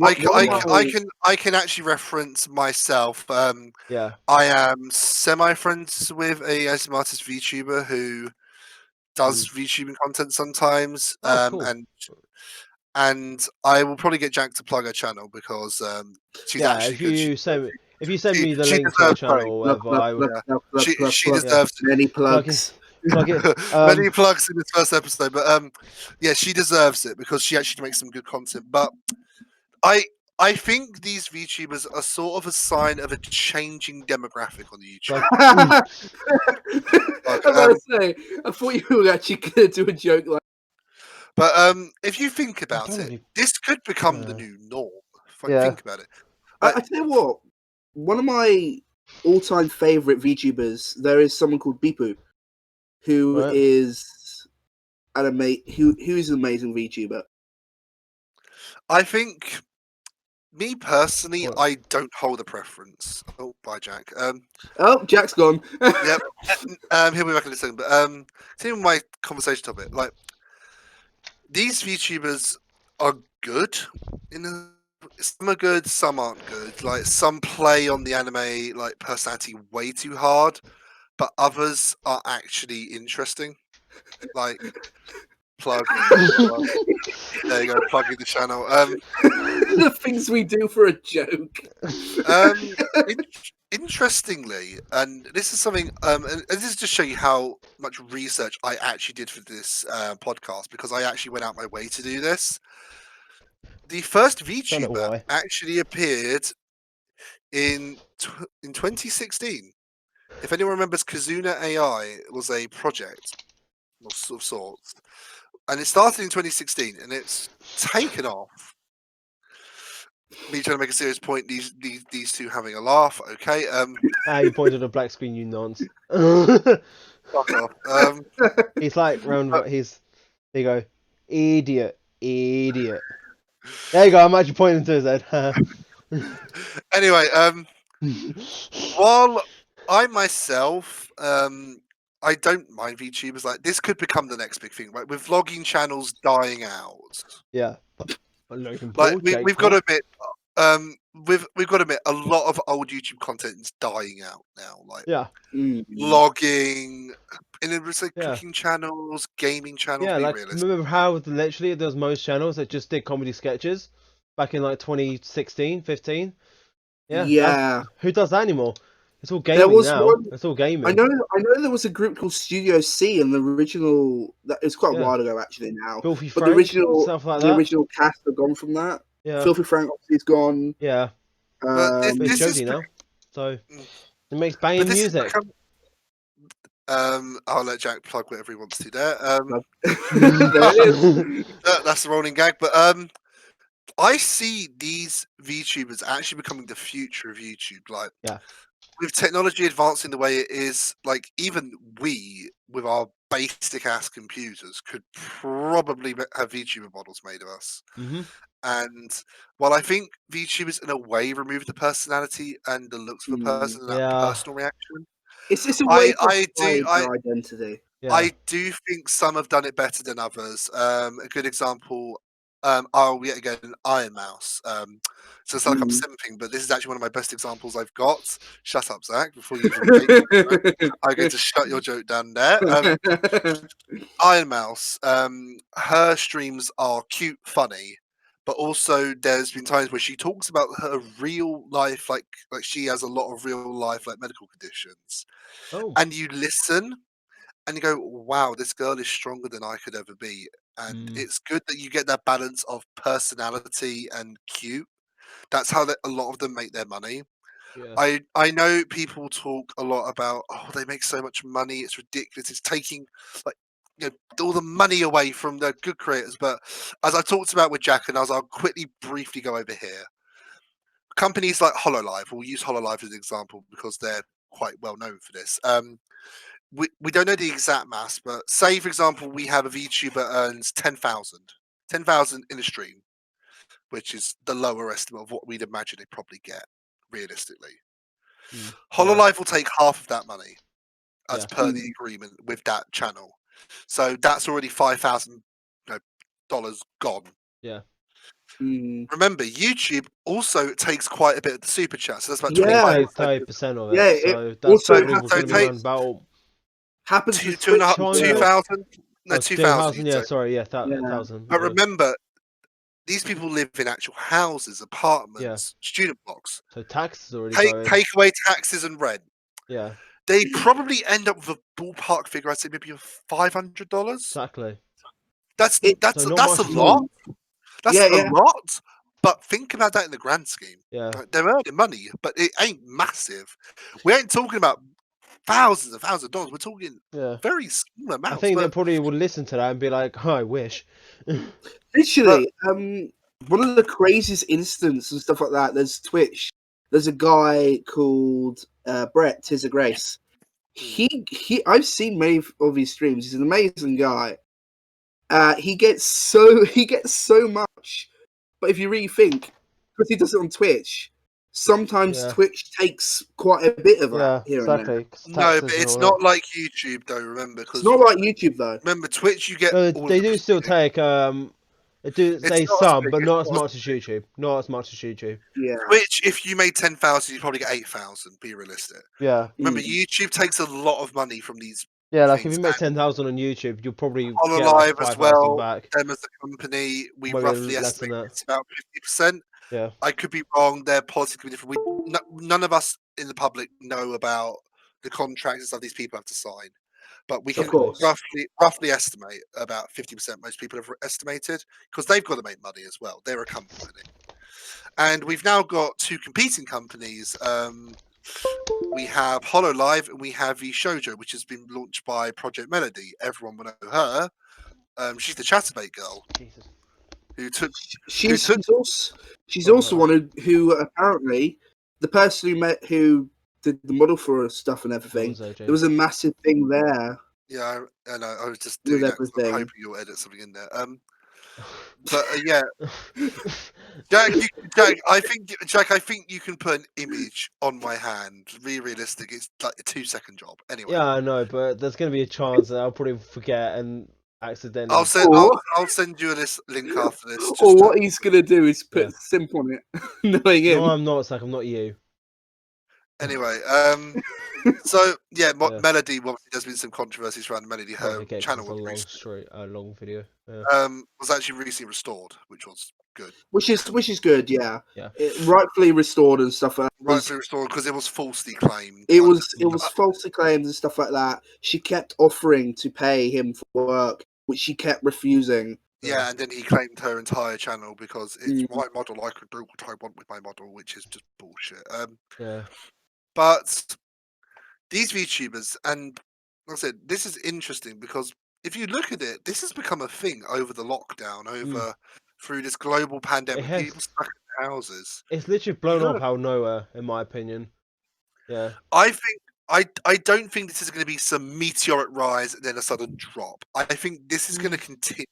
I can actually reference myself. I am semi-friends with a ASMR artist VTuber who does VTubing content sometimes. Cool. And I will probably get Jack to plug her channel because she's actually good. If you send me the link to the channel or whatever, I would. She deserves it. Many plugs. Plug it. Many plugs in this first episode, but yeah, she deserves it because she actually makes some good content. But I think these VTubers are sort of a sign of a changing demographic on the YouTube. I was about to say, I thought you were actually gonna do a joke like. But if you think about it, this could become the new norm. If I think about it, I tell you what, one of my all-time favorite VTubers, there is someone called Bipu, who is who is an amazing VTuber. I think, me personally, I don't hold a preference. Oh, bye, Jack. Oh, Jack's gone. Yep. He'll be back in a second. But seeing my conversation topic, like, these VTubers are good. Some are good, some aren't good. Like, some play on the anime like personality way too hard, but others are actually interesting. Like, plug. There you go, plugging the channel. The things we do for a joke. Interestingly, and this is something, and this is just show you how much research I actually did for this podcast, because I actually went out my way to do this. The first VTuber actually appeared in 2016. If anyone remembers, Kazuna AI was a project of sorts, and it started in 2016, and it's taken off. Me trying to make a serious point. These two having a laugh. Okay. You pointed at a black screen, you nonce. Fuck off. He's like round. There you go. Idiot. There you go. I'm actually pointing to his head. Anyway, while I myself, I don't mind VTubers. Like, this could become the next big thing, right? With vlogging channels dying out. Yeah. Like, we've got to admit, we've got to admit, a lot of old YouTube content is dying out now. Like, vlogging, and it was like cooking channels, gaming channels. Yeah, like, remember how literally there was most channels that just did comedy sketches back in like 2016, 15? Yeah. Who does that anymore? It's all gaming now. It's all gaming. I know there was a group called Studio C, and the original that is quite a while ago actually now. Filthy but Frank, the original stuff like the original cast have gone from that. Yeah. Filthy Frank obviously is gone. Yeah. It's Jody now. So it makes banging music. I'll let Jack plug whatever he wants to there. There it is. That's the rolling gag. But I see these VTubers actually becoming the future of YouTube. Like, with technology advancing the way it is, like, even we, with our basic ass computers, could probably have VTuber models made of us. Mm-hmm. And while I think VTubers in a way remove the personality and the looks of a person and that personal reaction, it's a way to hide their identity. I do think some have done it better than others. A good example, yet again, ironmouse. So it's like I'm simping, but this is actually one of my best examples I've got. Shut up, Zach, before you even I'm going to shut your joke down there. Ironmouse, her streams are cute, funny, but also there's been times where she talks about her real life, like she has a lot of real life, like, medical conditions. And you listen and you go, wow, this girl is stronger than I could ever be. And it's good that you get that balance of personality and cute. That's how a lot of them make their money. Yeah. I know people talk a lot about, they make so much money, it's ridiculous, it's taking, like, all the money away from the good creators. But as I talked about with Jack, and I'll quickly briefly go over here. Companies like Hololive, we'll use Hololive as an example because they're quite well known for this. We don't know the exact mass, but say, for example, we have a VTuber earns 10,000 in a stream, which is the lower estimate of what we'd imagine they probably get, realistically. Hololive will take half of that money as per the agreement with that channel. So that's already $5,000 gone. Yeah. Remember, YouTube also takes quite a bit of the super chat, so that's about 30% of it. Yeah, so that's also about happens 2,000. No, 2,000. 2,000. Yeah, sorry, 1,000. But remember, these people live in actual houses, apartments, student blocks. So taxes already going. Take away taxes and rent. Yeah. They probably end up with a ballpark figure. I'd say maybe $500. Exactly. That's So a lot. That's a lot. But think about that in the grand scheme. Yeah. They're earning money, but it ain't massive. We ain't talking about thousands of dollars. We're talking very small amounts. I think they probably would listen to that and be like, oh, I wish. Literally, one of the craziest instances and stuff like that, there's Twitch. There's a guy called Brett Tis a Grace. I've seen many of his streams. He's an amazing guy. He gets so much. But if you really think, because he does it on Twitch, sometimes Twitch takes quite a bit of that here and there. No, but it's not like YouTube, though. Remember, it's not like YouTube, though. Remember, Twitch, you get. They do still take. They do say some, but not as much as YouTube. Not as much as YouTube. Yeah. Twitch, if you made 10,000, you probably get 8,000. Be realistic. Yeah. Remember, YouTube takes a lot of money from these. Yeah, like if you make 10,000 on YouTube, you'll probably hololive get as well. Back. Them as a company, we Maybe roughly estimate it's about 50%. Yeah, I could be wrong. Their policy could be different. None of us in the public know about the contracts and stuff these people have to sign, but we can roughly estimate about 50%. Most people have estimated because they've got to make money as well. They're a company, and we've now got two competing companies. We have hololive and we have Shoujo, which has been launched by Project Melody. Everyone will know her. She's the Chatterbait girl. Jesus. She's also one who apparently the person who did the model for her stuff and everything. There was a massive thing there. Yeah, I know. I was just doing that. I'm hoping you'll edit something in there. But yeah, Jack, I think you can put an image on my hand. Be realistic. It's like a 2-second job. Anyway. Yeah, I know, but there's going to be a chance that I'll probably forget and accidentally. I'll send you this link after this. Or what he's going to do is put simp on it, knowing him. No, I'm not. It's like I'm not you. Anyway, so yeah, Melody. Well, there's been some controversies around Melody. Her channel was a long video. Was actually recently restored, which was good. Which is good, yeah. It rightfully restored and stuff like that. Rightfully restored because it was falsely claimed. It was falsely claimed and stuff like that. She kept offering to pay him for work, which she kept refusing. Yeah, and then he claimed her entire channel because it's my model. I can do what I want with my model, which is just bullshit. But these VTubers, and like I said, this is interesting because if you look at it, this has become a thing over the lockdown, through this global pandemic. People stuck in their houses. It's literally blown up out of nowhere, in my opinion. Yeah. I don't think this is going to be some meteoric rise and then a sudden drop. I think this is going to continue.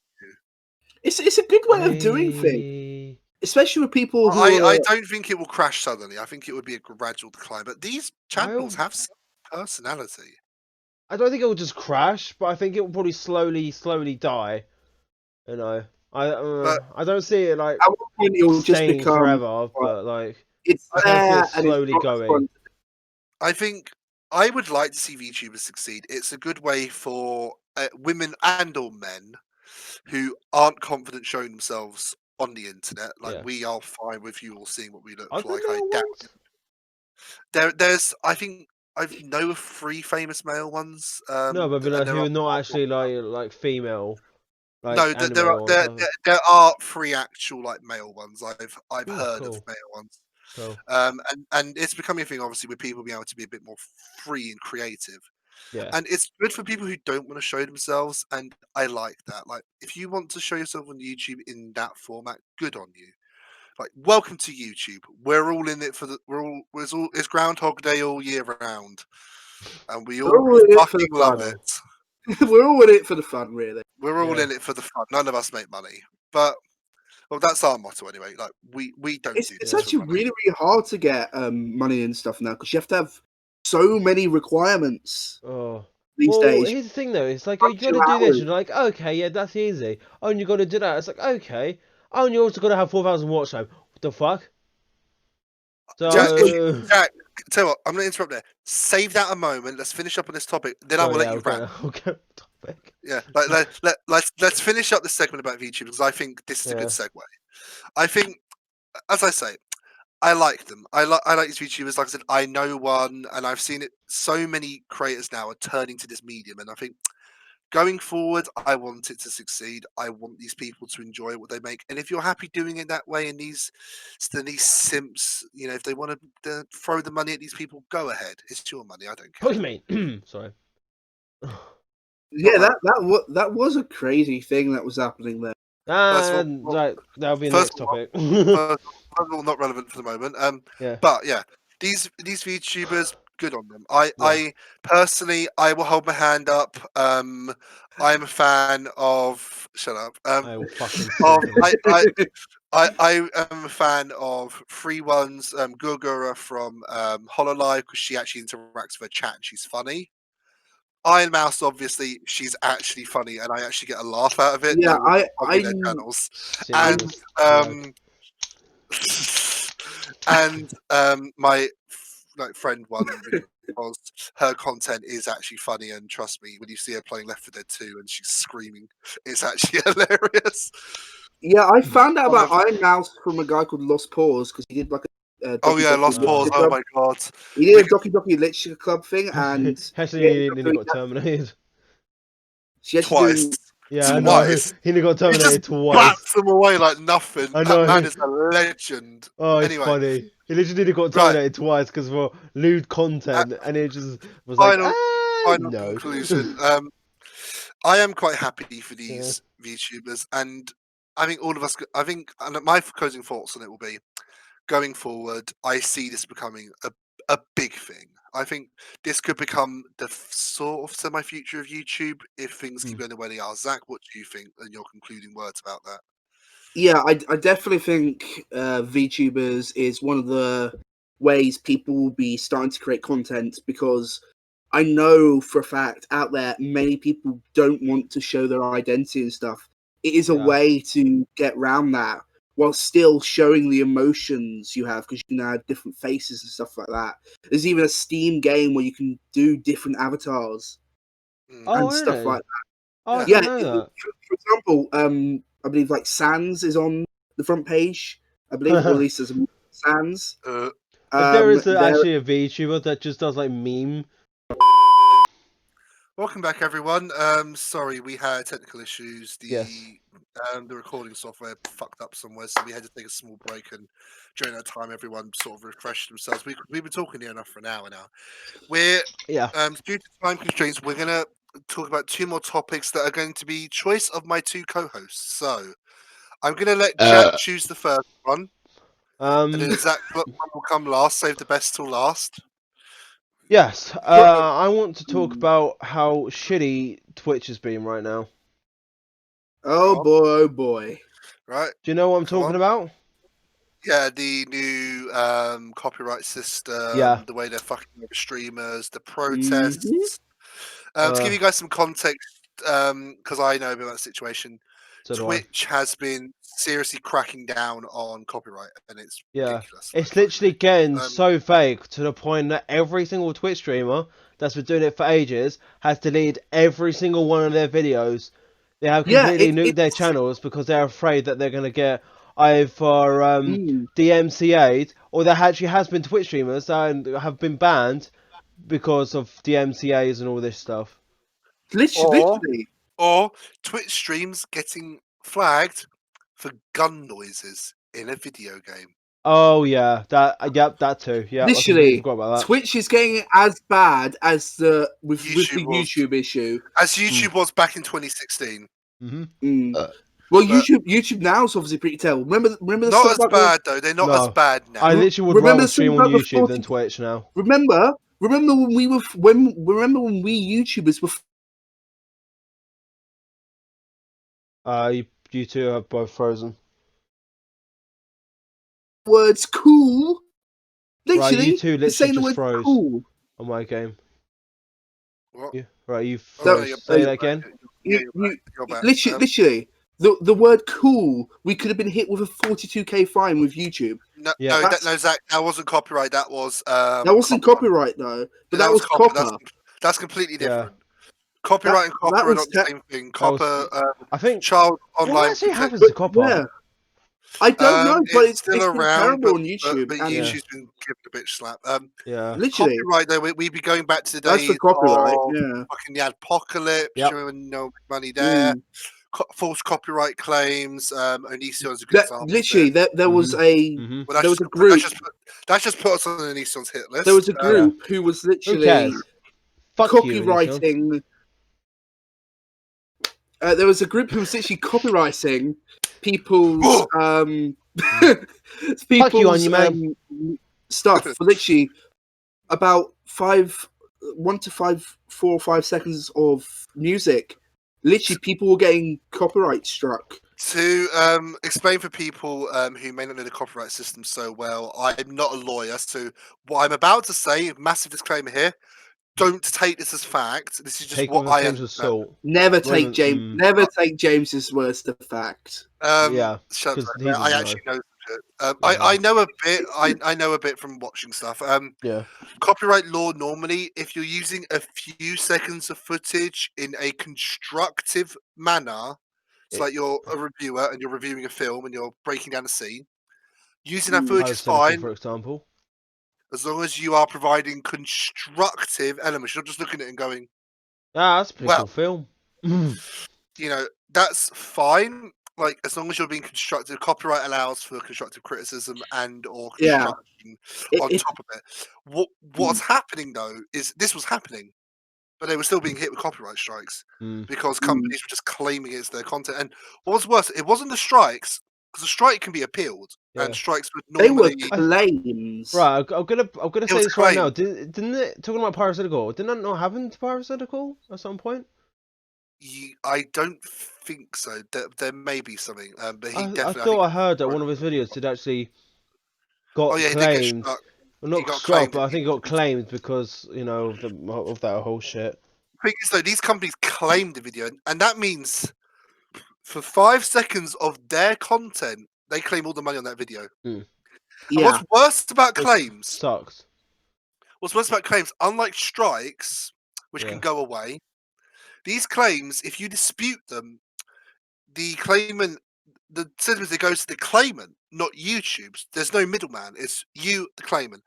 It's a good way of doing things. Especially with people who I don't think it will crash suddenly. I think it would be a gradual decline. But these channels have some personality. I don't think it will just crash, but I think it will probably slowly die. You know, I don't see it like at one point it'll just become forever, but like it's there it's slowly going. I think I would like to see VTubers succeed. It's a good way for women and or men who aren't confident showing themselves on the internet. Like we are fine with you all seeing what we look like. I doubt there's I think I know of 3 famous male ones. No, but who are not actually like female. Like no, there are 3 actual like male ones. I've heard of male ones. Cool. And it's becoming a thing, obviously, with people being able to be a bit more free and creative. Yeah. And it's good for people who don't want to show themselves, and I like that. Like, if you want to show yourself on YouTube in that format, good on you. Like, welcome to YouTube. We're all in it for it's Groundhog Day all year round, and we all fucking love it. We're all in it for the fun, really. We're all in it for the fun. None of us make money, but well, that's our motto anyway. Like, we don't. It's actually really hard to get money and stuff now because you have to have so many requirements. These days. Here's the thing though, it's like you got to do this. You're like, okay, yeah, that's easy. Oh, and you got to do that. It's like, okay. Oh, and you also got to have 4,000 watch time. What the fuck? So, Jack, tell you what, I'm going to interrupt there. Save that a moment. Let's finish up on this topic. Then I will let you rant. Okay. Yeah, let's finish up this segment about VTube because I think this is a good segue. I think, as I say, I like them. I like these YouTubers. Like I said, I know one, and I've seen it. So many creators now are turning to this medium, and I think going forward, I want it to succeed. I want these people to enjoy what they make, and if you're happy doing it that way, and these simps, if they want to throw the money at these people, go ahead. It's your money. I don't care. Pokemon. Sorry. Yeah, that was a crazy thing that was happening there. That'll be the next topic. First of all, not relevant for the moment. Yeah. But yeah, these VTubers, good on them. I personally, I will hold my hand up. I am a fan of. Shut up. I will fucking. I am a fan of Free One's Gawr Gura from Hololive because she actually interacts with her chat and she's funny. Ironmouse, obviously, she's actually funny, and I actually get a laugh out of it. Yeah, their channels, and my friend one because her content is actually funny, and trust me, when you see her playing Left 4 Dead 2 and she's screaming, it's actually hilarious. Yeah, I found out about Ironmouse from a guy called Lost Paws because he did like a. Lost Paws. Oh my god, he did a Doki Literature Club thing, and actually he got terminated. Twice. Yeah, twice. He got terminated he just twice. Bats them away like nothing. I know. That man is a legend. Oh, it's funny. He literally got terminated twice because of lewd content, and it just was final conclusion. I am quite happy for these VTubers, and I think all of us. I think, and my closing thoughts on it will be. Going forward, I see this becoming a big thing. I think this could become the sort of semi-future of YouTube if things keep going the way they are. Zach, what do you think and your concluding words about that? Yeah, I definitely think VTubers is one of the ways people will be starting to create content because I know for a fact out there many people don't want to show their identity and stuff. It is a way to get around that while still showing the emotions you have because you can add different faces and stuff like that. There's even a Steam game where you can do different avatars and stuff like that. Oh, yeah. For example, I believe like Sans is on the front page. I believe, or at least there's a Sans. If there is actually a VTuber that just does like meme. Welcome back, everyone. Sorry, we had technical issues. The recording software fucked up somewhere, so we had to take a small break. And during that time, everyone sort of refreshed themselves. We've been talking here enough for an hour now. We're due to time constraints, we're gonna talk about two more topics that are going to be choice of my two co-hosts. So I'm gonna let Jack choose the first one, and then Zach will come last. Save the best till last. Yes, I want to talk about how shitty Twitch has been right now. Oh boy. Right. Do you know what I'm talking about? Yeah, the new copyright system, the way they're fucking over streamers, the protests. To give you guys some context, because I know about that situation, Twitch has been seriously cracking down on copyright, and it's ridiculous. It's literally getting so fake to the point that every single Twitch streamer that's been doing it for ages has deleted every single one of their videos. They have completely nuked their channels because they're afraid that they're going to get either DMCA'd, or there actually has been Twitch streamers that have been banned because of DMCA's and all this stuff. Literally. Or Twitch streams getting flagged for gun noises in a video game. Oh yeah, that too. Yeah, literally, Twitch is getting as bad as the YouTube issue as YouTube was back in 2016. Well, YouTube now is obviously pretty terrible. Remember the not as bad though. They're not as bad now. I literally would rather stream on YouTube than Twitch now. Remember when we were when we YouTubers were. You two have both frozen. Words cool. Literally, right, you two literally saying the just word froze cool on my game. What? Right, you froze. Say that again. Literally, the word cool. We could have been hit with a 42k fine with YouTube. No, Zach, that wasn't copyright. That was that wasn't copyright though. But that was copper. That's completely different. Copyright and copper are not the same thing. Copper, I think child online. What actually happens to copper? I don't know, but it's still been around, terrible on YouTube. but and YouTube's been giving a bit slack. literally, Copyright though, we'd be going back to the that's for days copyright. of Yeah. fucking the apocalypse, Yep. no money there. Mm. False copyright claims. Onision is a good example. Literally, there was a Well, there was a group. That's just put us on Onision's hit list. There was a group who was literally copywriting. There was a group who was literally copywriting people's people's stuff for literally about 4 or 5 seconds of music. Literally, people were getting copyright struck. To explain for people who may not know the copyright system so well, I'm not a lawyer, so what I'm about to say, massive disclaimer here, don't take this as fact. This is just what I understand. Never take James's words to fact. Shut up. I actually know. I know a bit. I know a bit from watching stuff. Copyright law normally, if you're using a few seconds of footage in a constructive manner, it's like you're a reviewer and you're reviewing a film and you're breaking down a scene. Using that footage is fine, for example, as long as you are providing constructive elements. You're not just looking at it and going, that's a pretty cool film. You know, that's fine. Like, as long as you're being constructive, copyright allows for constructive criticism and or construction on top of it. What's happening though is this was happening, but they were still being hit with copyright strikes because companies were just claiming it's their content. And what was worse, it wasn't the strikes, because a strike can be appealed, and strikes would normally. They were claims. Right, I'm gonna say this right now. Didn't it, talking about parasitical? Didn't that not happen to parasitical at some point? I don't think so. There may be something, but he definitely. I thought I heard that one of his videos had actually got claimed. Well, not struck, but I think it got claimed because of that whole shit. The thing is, though, these companies claimed the video, and that means for 5 seconds of their content, they claim all the money on that video. And what's worse about claims? Sucks. What's worse about claims? Unlike strikes, which can go away. These claims, if you dispute them, the claimant, the sentence that goes to the claimant, not YouTube's. There's no middleman. It's you, the claimant.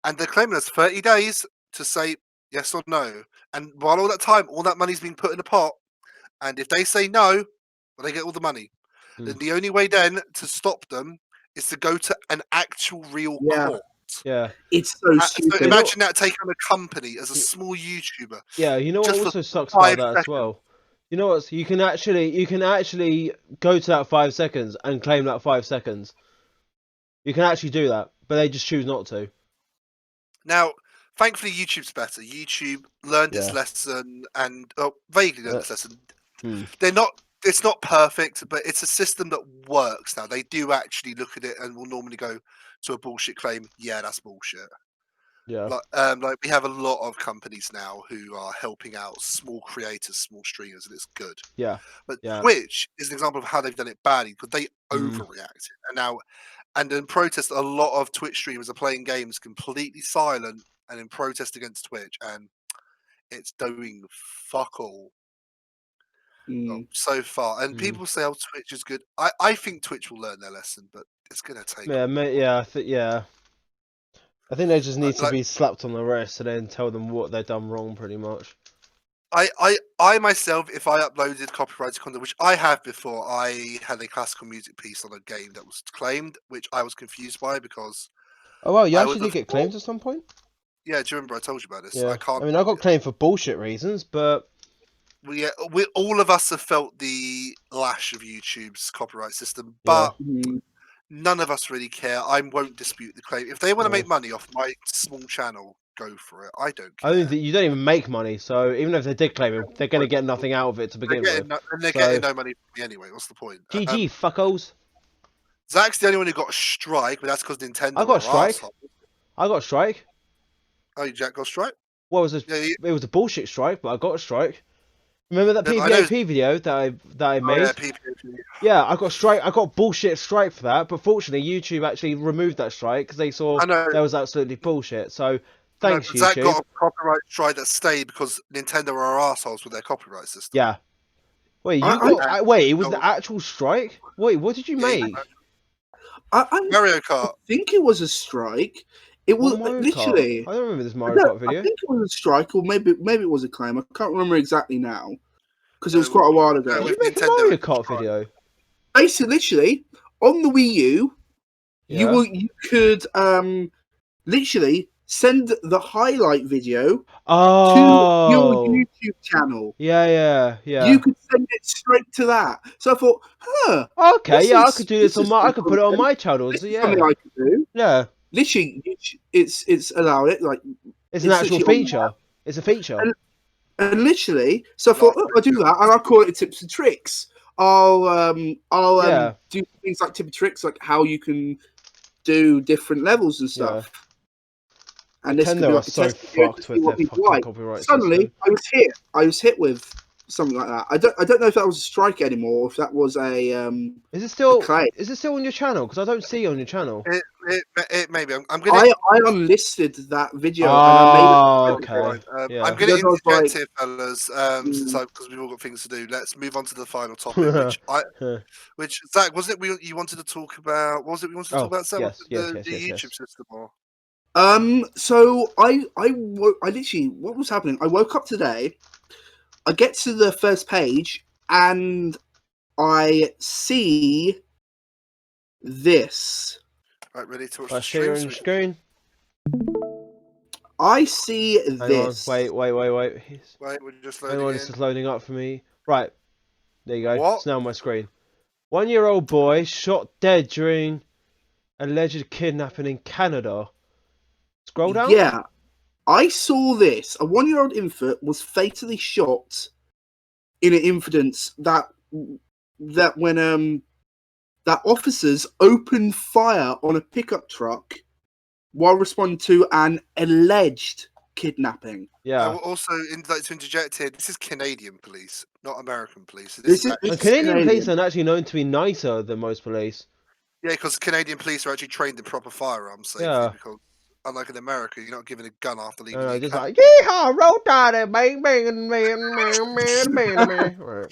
And the claimant has 30 days to say yes or no. And while all that time, all that money's being put in a pot. And if they say no, well, they get all the money. Then the only way then to stop them is to go to an actual real court. Yeah, it's so stupid. So imagine that taking on a company as a small YouTuber. Yeah, you know what also sucks about that as well. You know what? You can actually go to that 5 seconds and claim that 5 seconds. You can actually do that, but they just choose not to. Now, thankfully, YouTube's better. YouTube learned this lesson and vaguely learned this lesson. It's not perfect, but it's a system that works now. They do actually look at it and will normally go to a bullshit claim. Yeah, that's bullshit. Yeah. Like we have a lot of companies now who are helping out small creators, small streamers, and it's good. Yeah. But Twitch is an example of how they've done it badly because they overreacted. And in protest, a lot of Twitch streamers are playing games completely silent and in protest against Twitch, and it's doing fuck all. So far, and people say, "Oh, Twitch is good." I think Twitch will learn their lesson, but it's gonna take. I think they just need to be slapped on the wrist and then tell them what they've done wrong, pretty much. I myself, if I uploaded copyrighted content, which I have before, I had a classical music piece on a game that was claimed, which I was confused by because. Oh well, you actually did get claimed at some point. Yeah, do you remember I told you about this? Yeah. I mean, I got claimed for bullshit reasons, but. We all of us have felt the lash of YouTube's copyright system, but none of us really care. I won't dispute the claim. If they want to make money off my small channel, go for it. I don't care. I think you don't even make money, so even if they did claim it, they're going to get nothing out of it to begin with. And they're getting no money from me anyway. What's the point? GG, fuckos. Zach's the only one who got a strike, but that's because Nintendo. I got a strike. I got a strike. Oh, Jack got a strike? Well, it was a bullshit strike, but I got a strike. Remember that PvP video that I made? Yeah, I got a strike. I got bullshit strike for that, but fortunately, YouTube actually removed that strike because they saw that was absolutely bullshit. So thanks, YouTube. Zach got a copyright strike that stayed because Nintendo are assholes with their copyright system. Yeah. Wait, it was the actual strike? Wait, what did you make? Mario Kart. I think it was a strike. It was literally. I don't remember this Mario Kart video. I think it was a strike, or maybe it was a claim. I can't remember exactly now because it was quite a while ago. Did you make a Mario Kart video? Basically, literally on the Wii U, you could literally send the highlight video to your YouTube channel. Yeah. You could send it straight to that. So I thought, okay, I could do this on I could put it on my channel. So yeah, something I could do. Yeah. Literally, it's allowed it. Like it's an actual feature. It's a feature. And literally, so I thought, I'll do that, and I'll call it tips and tricks. I'll do things like tips and tricks, like how you can do different levels and stuff. Yeah. And this could be like so fucked with their fucking copyright. Suddenly, I was hit with something like that. I don't know if that was a strike anymore, or if that was a. Is it still on your channel? Because I don't see it on your channel. It maybe. I'm gonna. I unlisted that video. And I made okay. I'm gonna interject here, fellas. Because we've all got things to do. Let's move on to the final topic, which Zach, wasn't it? You wanted to talk about. What was it we wanted to talk about? Yes, the YouTube system, or. So I literally, what was happening? I woke up today. I get to the first page and I see this. Right, ready to watch the screen. I see this. Wait. Wait, we're just loading in. This is loading up for me. Right. There you go. What? It's now on my screen. 1-year-old boy shot dead during alleged kidnapping in Canada. Scroll down. Yeah. I saw this. A 1-year-old infant was fatally shot in an incident that when that officers opened fire on a pickup truck while responding to an alleged kidnapping. Yeah. I will also like to interject here. This is Canadian police, not American police. Canadian police are actually known to be nicer than most police. Yeah, because Canadian police are actually trained in proper firearms safety. Because unlike in America, you're not given a gun after leaving. Just like yeehaw, roll daddy, bang, bang, man. Right.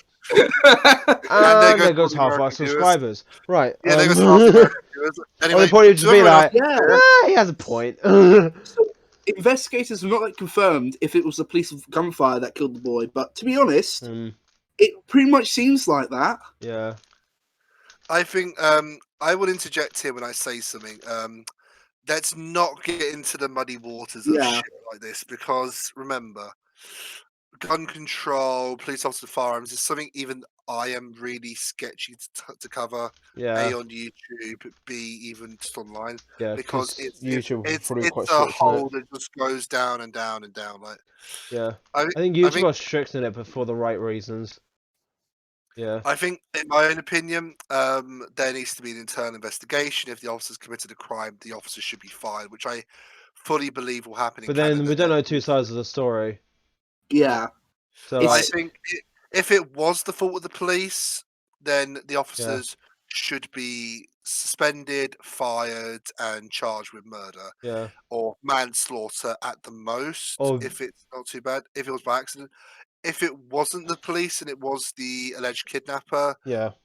And there goes half our subscribers. Right. Yeah, there goes half American viewers. Anyway, the point would just be like, he has a point. So, investigators have not confirmed if it was the police of gunfire that killed the boy, but to be honest, it pretty much seems like that. Yeah. I think I will interject here when I say something. Let's not get into the muddy waters of shit like this, because remember, gun control, police officer firearms is something even I am really sketchy to cover. A, on YouTube, B, even just online. Yeah, because it's quite a hole that just goes down and down and down. Like, yeah, I think YouTube are strict in it, but for the right reasons. Yeah, I think, in my own opinion, there needs to be an internal investigation. If the officers committed a crime, the officers should be fired, which I fully believe will happen. But then we don't know two sides of the story. Yeah. So I think if it was the fault of the police, then the officers should be suspended, fired, and charged with murder. Yeah. Or manslaughter at the most, if it's not too bad. If it was by accident. If it wasn't the police and it was the alleged kidnapper,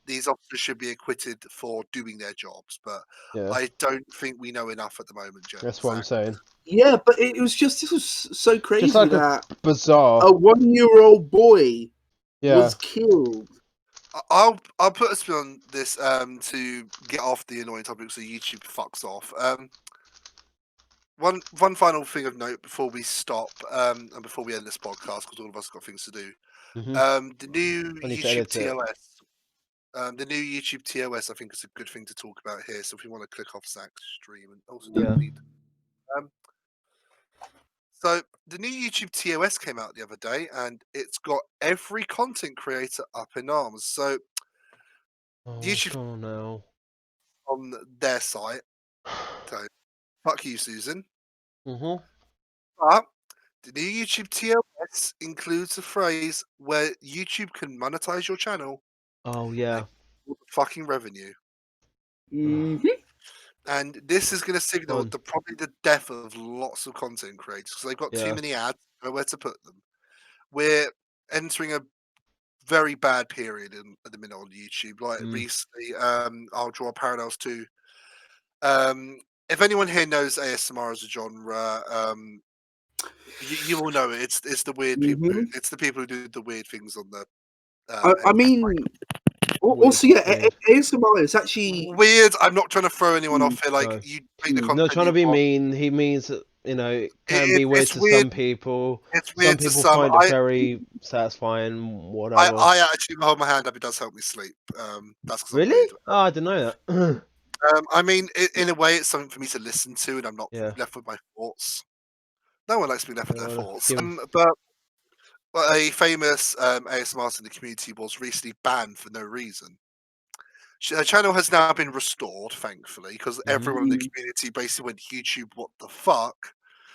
these officers should be acquitted for doing their jobs. But I don't think we know enough at the moment, Joe. That's what I'm saying. Yeah, but this was so crazy that bizarre. A 1-year-old boy was killed. I'll put a spin on this to get off the annoying topic so YouTube fucks off. One final thing of note before we stop and before we end this podcast, because all of us have got things to do. The new YouTube TOS. The new YouTube TOS, I think, is a good thing to talk about here. So if you want to click off Zach's stream and also delete. So the new YouTube TOS came out the other day, and it's got every content creator up in arms. So YouTube on their site. So, fuck you, Susan. But the new YouTube TOS includes a phrase where YouTube can monetize your channel. Oh yeah. Fucking revenue. And this is going to signal probably the death of lots of content creators because they've got too many ads, nowhere to put them. We're entering a very bad period at the minute on YouTube. Like recently, I'll draw parallels to If anyone here knows ASMR as a genre, you will know it. It's the weird people. It's the people who do the weird things on the. I mean, also, yeah, ASMR is actually weird. I'm not trying to throw anyone off here. Like, you make the content. Not trying to be mean. He means that, it can be weird to some people. It's weird some people to some. find it very satisfying. Whatever. I actually hold my hand up. It does help me sleep. That's because really? I'm weird. Oh, I didn't know that. I mean, in a way, it's something for me to listen to, and I'm not left with my thoughts. No one likes to be left with their thoughts. But a famous ASMR artist in the community was recently banned for no reason. Her channel has now been restored, thankfully, because everyone in the community basically went, YouTube, what the fuck?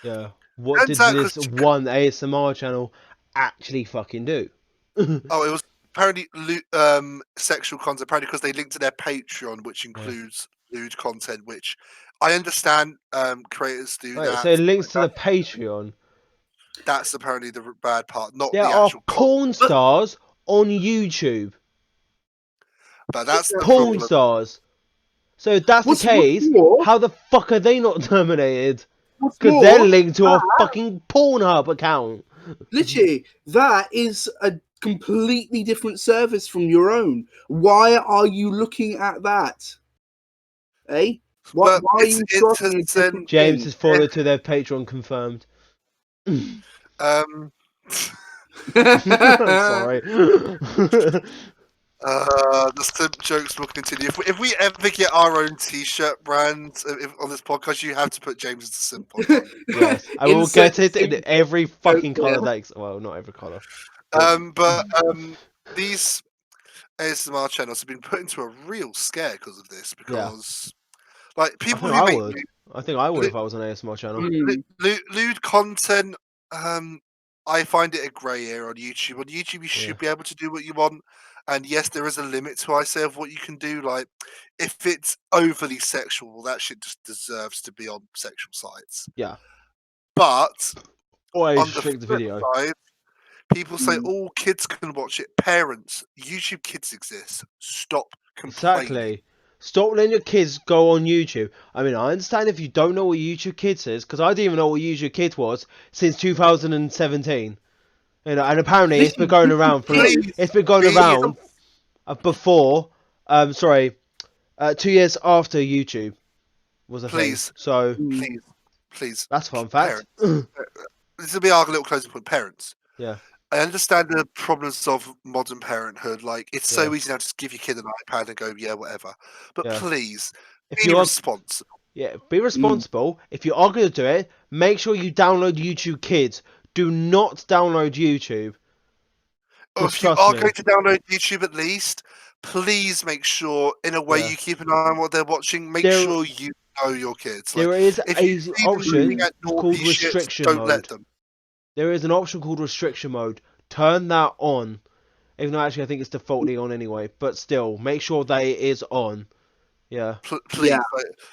Yeah. What did this one ASMR channel actually fucking do? Oh, it was apparently sexual content, apparently because they linked to their Patreon, which includes lewd content, which I understand creators do that. So it links to the Patreon. That's apparently the bad part, not there the actual are porn stars on YouTube. But that's the porn problem. stars. So if that's the case, how the fuck are they not terminated? Because they're linked to a fucking Pornhub account. Literally, that is a completely different service from your own. Why are you looking at that? Eh? Why are you James has followed to their Patreon confirmed. I'm sorry. The simp jokes will continue. If we ever get our own T-shirt brand on this podcast, you have to put James as the simp on. Yes, I will get it in every fucking color. Well, not every color. But these ASMR channels have been put into a real scare because of this. Because, like, people I think I would if I was an ASMR channel. Lewd content. I find it a grey area on YouTube. On YouTube, you should be able to do what you want. And yes, there is a limit to, I say, of what you can do. Like, if it's overly sexual, that shit just deserves to be on sexual sites. Yeah. But on the flip video side, people say all kids can watch it. Parents, YouTube Kids exists. Stop complaining. Exactly. Stop letting your kids go on YouTube. I mean, I understand if you don't know what YouTube Kids is, because I didn't even know what YouTube Kids was since 2017. And apparently it's been going around for before 2 years after YouTube was a thing. So please that's a fun fact. This will be our little closing point. Parents, yeah, I understand the problems of modern parenthood. Like, it's so easy now to just give your kid an iPad and go, yeah, whatever. But please, be responsible. Yeah, be responsible. If you are going to do it, make sure you download YouTube Kids. Do not download YouTube. Or if you are going to download YouTube, at least, please make sure, in a way, you keep an eye on what they're watching. Make sure you know your kids. There is an option called restriction mode. Don't let them. There is an option called restriction mode. Turn that on. Even though actually I think it's defaultly on anyway. But still, make sure that it is on. Yeah. Please.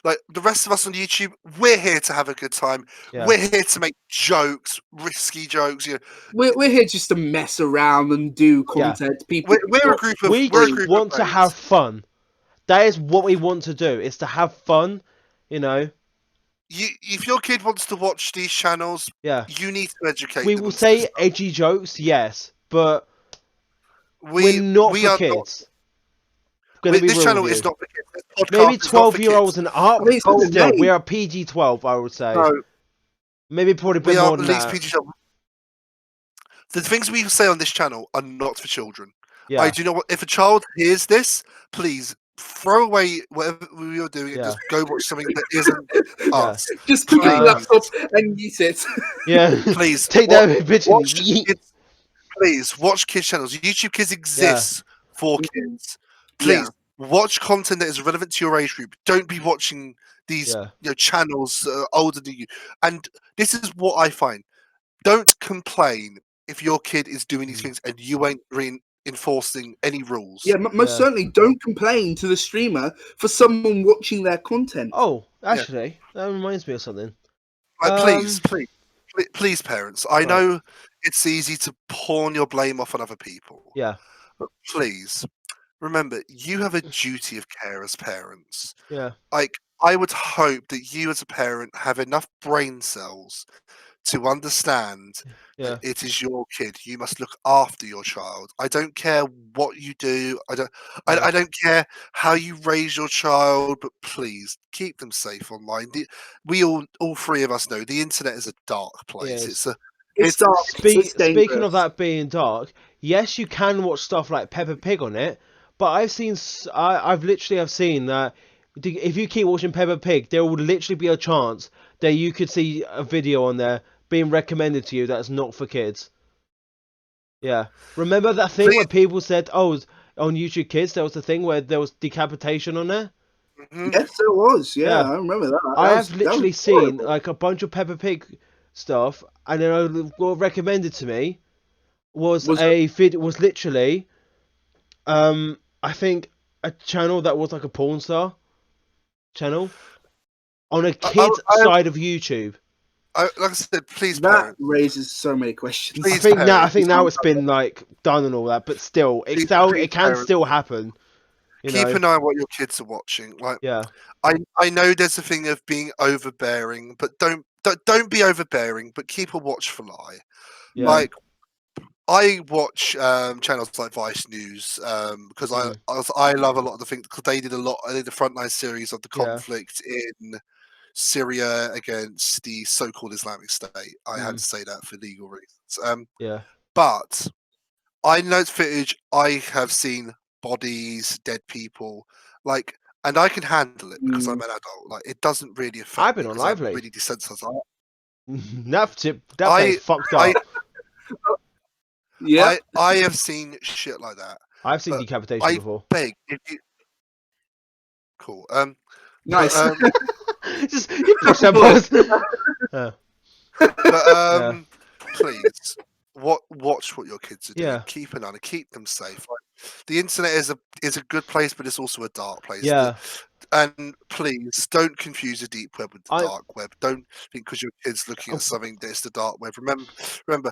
Like the rest of us on YouTube, we're here to have a good time. Yeah. We're here to make jokes, risky jokes. You know. We're here just to mess around and do content. People, we're a group of. We want to have fun. That is what we want to do. Is to have fun. You know. If your kid wants to watch these channels, you need to educate them. We will say edgy jokes, yes, but we're not for kids. This channel is not for kids. Maybe 12-year-olds and up. Still, we are PG-12, I would say. No, maybe probably a bit more than that. PG-12. The things we say on this channel are not for children. Yeah. I do know what. If a child hears this, please throw away whatever we are doing and just go watch something that isn't us. Just pick your laptop and use it. Yeah. Please take that bitch. Please watch kids channels. YouTube Kids exists for kids. Please watch content that is relevant to your age group. Don't be watching these channels older than you. And this is what I find. Don't complain if your kid is doing these things and you ain't enforcing any rules. Yeah, most certainly don't complain to the streamer for someone watching their content. Oh, actually, that reminds me of something. Please, parents. I know it's easy to pawn your blame off on other people. Yeah. But please, remember, you have a duty of care as parents. Yeah. Like, I would hope that you as a parent have enough brain cells to understand that it is your kid. You must look after your child. I don't care what you do. I don't care how you raise your child, but please keep them safe online. We all three of us know the internet is a dark place. It's dark. Speaking of that being dark, yes, you can watch stuff like Peppa Pig on it, but I've seen that if you keep watching Peppa Pig, there will literally be a chance that you could see a video on there being recommended to you that's not for kids. Yeah. Remember that thing where people said, oh, on YouTube Kids, there was a thing where there was decapitation on there? Mm-hmm. Yes, there was. Yeah, I remember that. I have literally seen like a bunch of Peppa Pig stuff, and then what recommended to me was literally, I think a channel that was like a porn star channel on a kid's side of YouTube. Like I said, please. That raises so many questions. I think now it's been like done and all that, but still, it can still happen. Keep an eye on what your kids are watching. Like, I know there's a thing of being overbearing, but don't be overbearing. But keep a watchful eye. Yeah. Like, I watch channels like Vice News because I love a lot of the things because they did the frontline series of the conflict in Syria against the so-called Islamic State. I had to say that for legal reasons. But I know footage. I have seen bodies, dead people, like, and I can handle it because I'm an adult. Like, it doesn't really affect I've been me on because I'm Lively. really desensitized. That fucked up. Yeah, I have seen shit like that. I've seen decapitation before. Beg if you. Cool. Nice. Just you push that button. But please watch what your kids are doing. Yeah. Keep an eye on it. Keep them safe. Like, the internet is a good place, but it's also a dark place. Yeah. And please don't confuse the deep web with the dark web. Don't think because your kid's looking at something that's the dark web. Remember,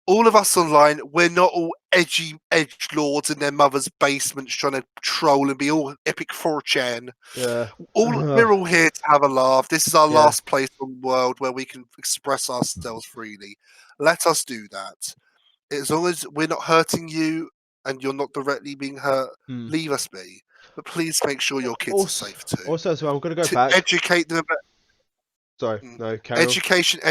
all of us online, we're not all edgy edgelords in their mother's basements trying to troll and be all epic 4chan. Yeah. We're all here to have a laugh. This is our last place in the world where we can express ourselves freely. Let us do that. As long as we're not hurting you and you're not directly being hurt, leave us be. But please make sure your kids are safe too. Also, so I'm going to go back. Educate them about. Sorry, no, carry on. Education.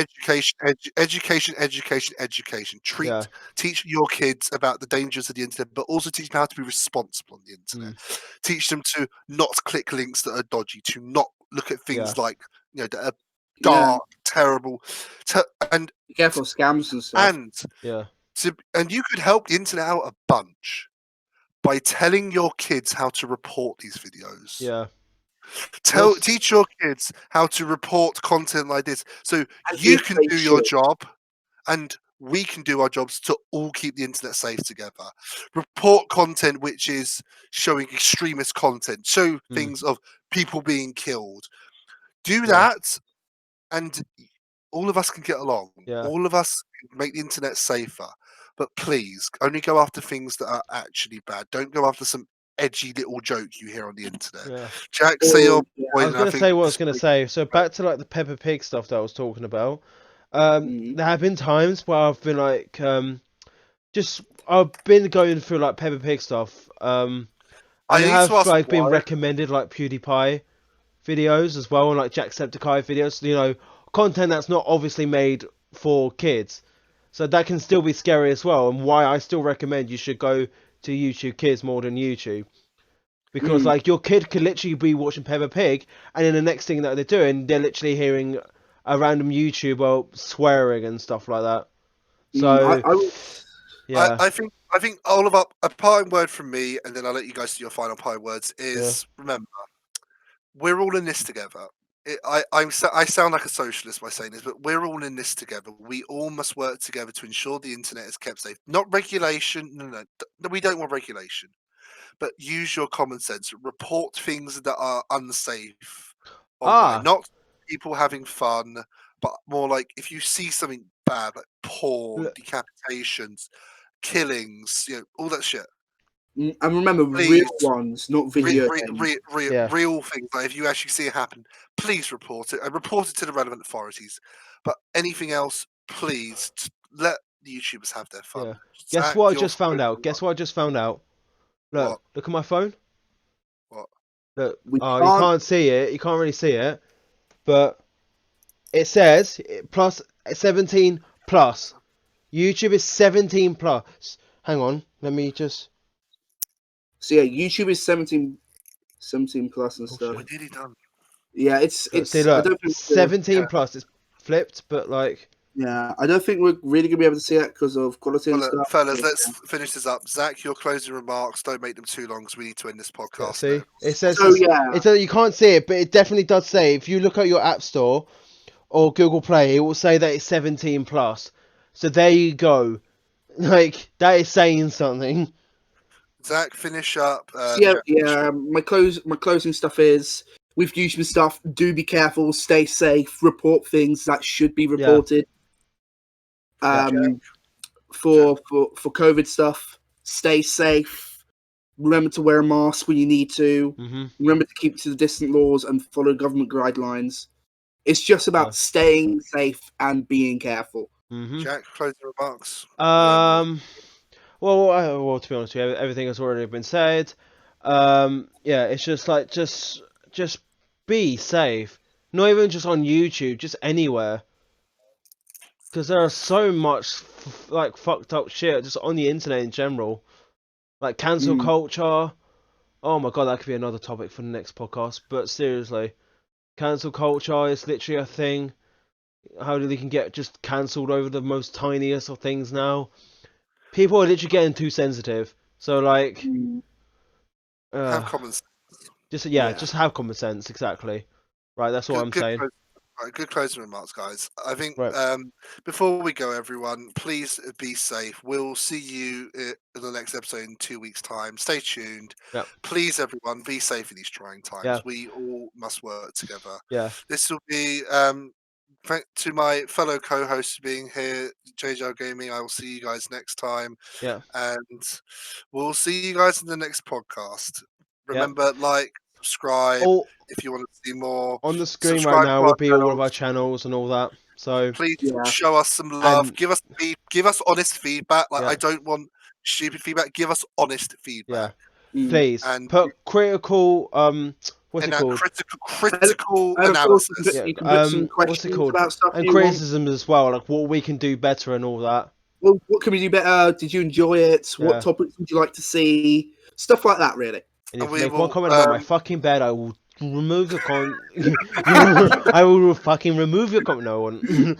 Teach your kids about the dangers of the internet, but also teach them how to be responsible on the internet. Teach them to not click links that are dodgy, to not look at things like that are dark, terrible, and be careful of scams and stuff. And you could help the internet out a bunch by telling your kids how to report these videos. Yeah. Teach your kids how to report content like this, so you can do your job, and we can do our jobs to all keep the internet safe together. Report content which is showing extremist content, show things of people being killed. Do that, and all of us can get along. All of us can make the internet safer. But please, only go after things that are actually bad. Don't go after some edgy little joke you hear on the internet. Jack, say your point. I was going to say what I was going to say. So back to like the Peppa Pig stuff that I was talking about. There have been times where I've been like, I've been going through like Peppa Pig stuff. I have like been recommended like PewDiePie videos as well, and like Jacksepticeye videos. You know, content that's not obviously made for kids. So that can still be scary as well, and why I still recommend you should go to YouTube Kids more than YouTube. Because like your kid could literally be watching Peppa Pig, and then the next thing that they're doing, they're literally hearing a random YouTuber swearing and stuff like that. So I think all of a parting word from me, and then I'll let you guys do your final parting words, is remember, we're all in this together. I sound like a socialist by saying this, but we're all in this together. We all must work together to ensure the internet is kept safe. Not regulation. No, we don't want regulation. But use your common sense. Report things that are unsafe online. Not people having fun, but more like if you see something bad, like porn, decapitations, killings, all that shit. And remember, real ones, not video games. Real things. Like if you actually see it happen, please report it and report it to the relevant authorities. But anything else, please let the YouTubers have their fun. Yeah. Guess what I just found out? Look, look at my phone. What? Look, you can't see it. You can't really see it, but it says plus 17 plus. YouTube is 17 plus. Hang on, let me just. So yeah, YouTube is 17 plus and stuff. We're nearly done. Yeah, it's. See, look, I don't think 17 plus. It's flipped, but like. Yeah, I don't think we're really gonna be able to see that because of quality and stuff. Fellas, let's finish this up. Zach, your closing remarks. Don't make them too long because we need to end this podcast. Yeah, see, it says. So yeah, you can't see it, but it definitely does say if you look at your App Store or Google Play, it will say that it's 17 plus. So there you go. Like that is saying something. Zach, finish up. My closing stuff is with YouTube stuff. Do be careful. Stay safe. Report things that should be reported. For COVID stuff, stay safe. Remember to wear a mask when you need to. Mm-hmm. Remember to keep to the distant laws and follow government guidelines. It's just about staying safe and being careful. Mm-hmm. Jack, closing remarks. Well, to be honest with you, everything has already been said. It's just like just be safe. Not even just on YouTube, just anywhere. Because there are so much fucked up shit just on the internet in general, like cancel culture. Oh my god, that could be another topic for the next podcast. But seriously, cancel culture is literally a thing. How they can get just cancelled over the most tiniest of things now. People are literally getting too sensitive. So like, have common sense. Just have common sense. Exactly. Right, that's what I'm saying. Good closing remarks, guys. I think before we go, everyone, please be safe. We'll see you in the next episode in 2 weeks' time. Stay tuned. Yep. Please, everyone, be safe in these trying times. Yeah. We all must work together. Yeah. This will be to my fellow co-hosts being here, JJ Gaming. I will see you guys next time. Yeah. And we'll see you guys in the next podcast. Remember, like, subscribe if you want to see more. On the screen right now will be all of our channels and all that. So please show us some love. Give us honest feedback. Like I don't want stupid feedback. Give us honest feedback. Yeah. Please. And put critical what's it called? Critical analysis. What's it called? About stuff and criticism as well, like what we can do better and all that. Well, what can we do better? Did you enjoy it? What topics would you like to see? Stuff like that, really. And if you make one comment about my fucking bed, I will remove your comment. I will fucking remove your comment. No one.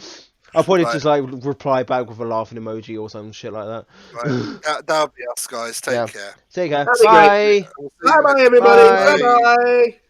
I'll probably just like reply back with a laughing emoji or some shit like that. Right. That'll be us, guys. Take care. Take care. Bye. Bye, everybody. Bye.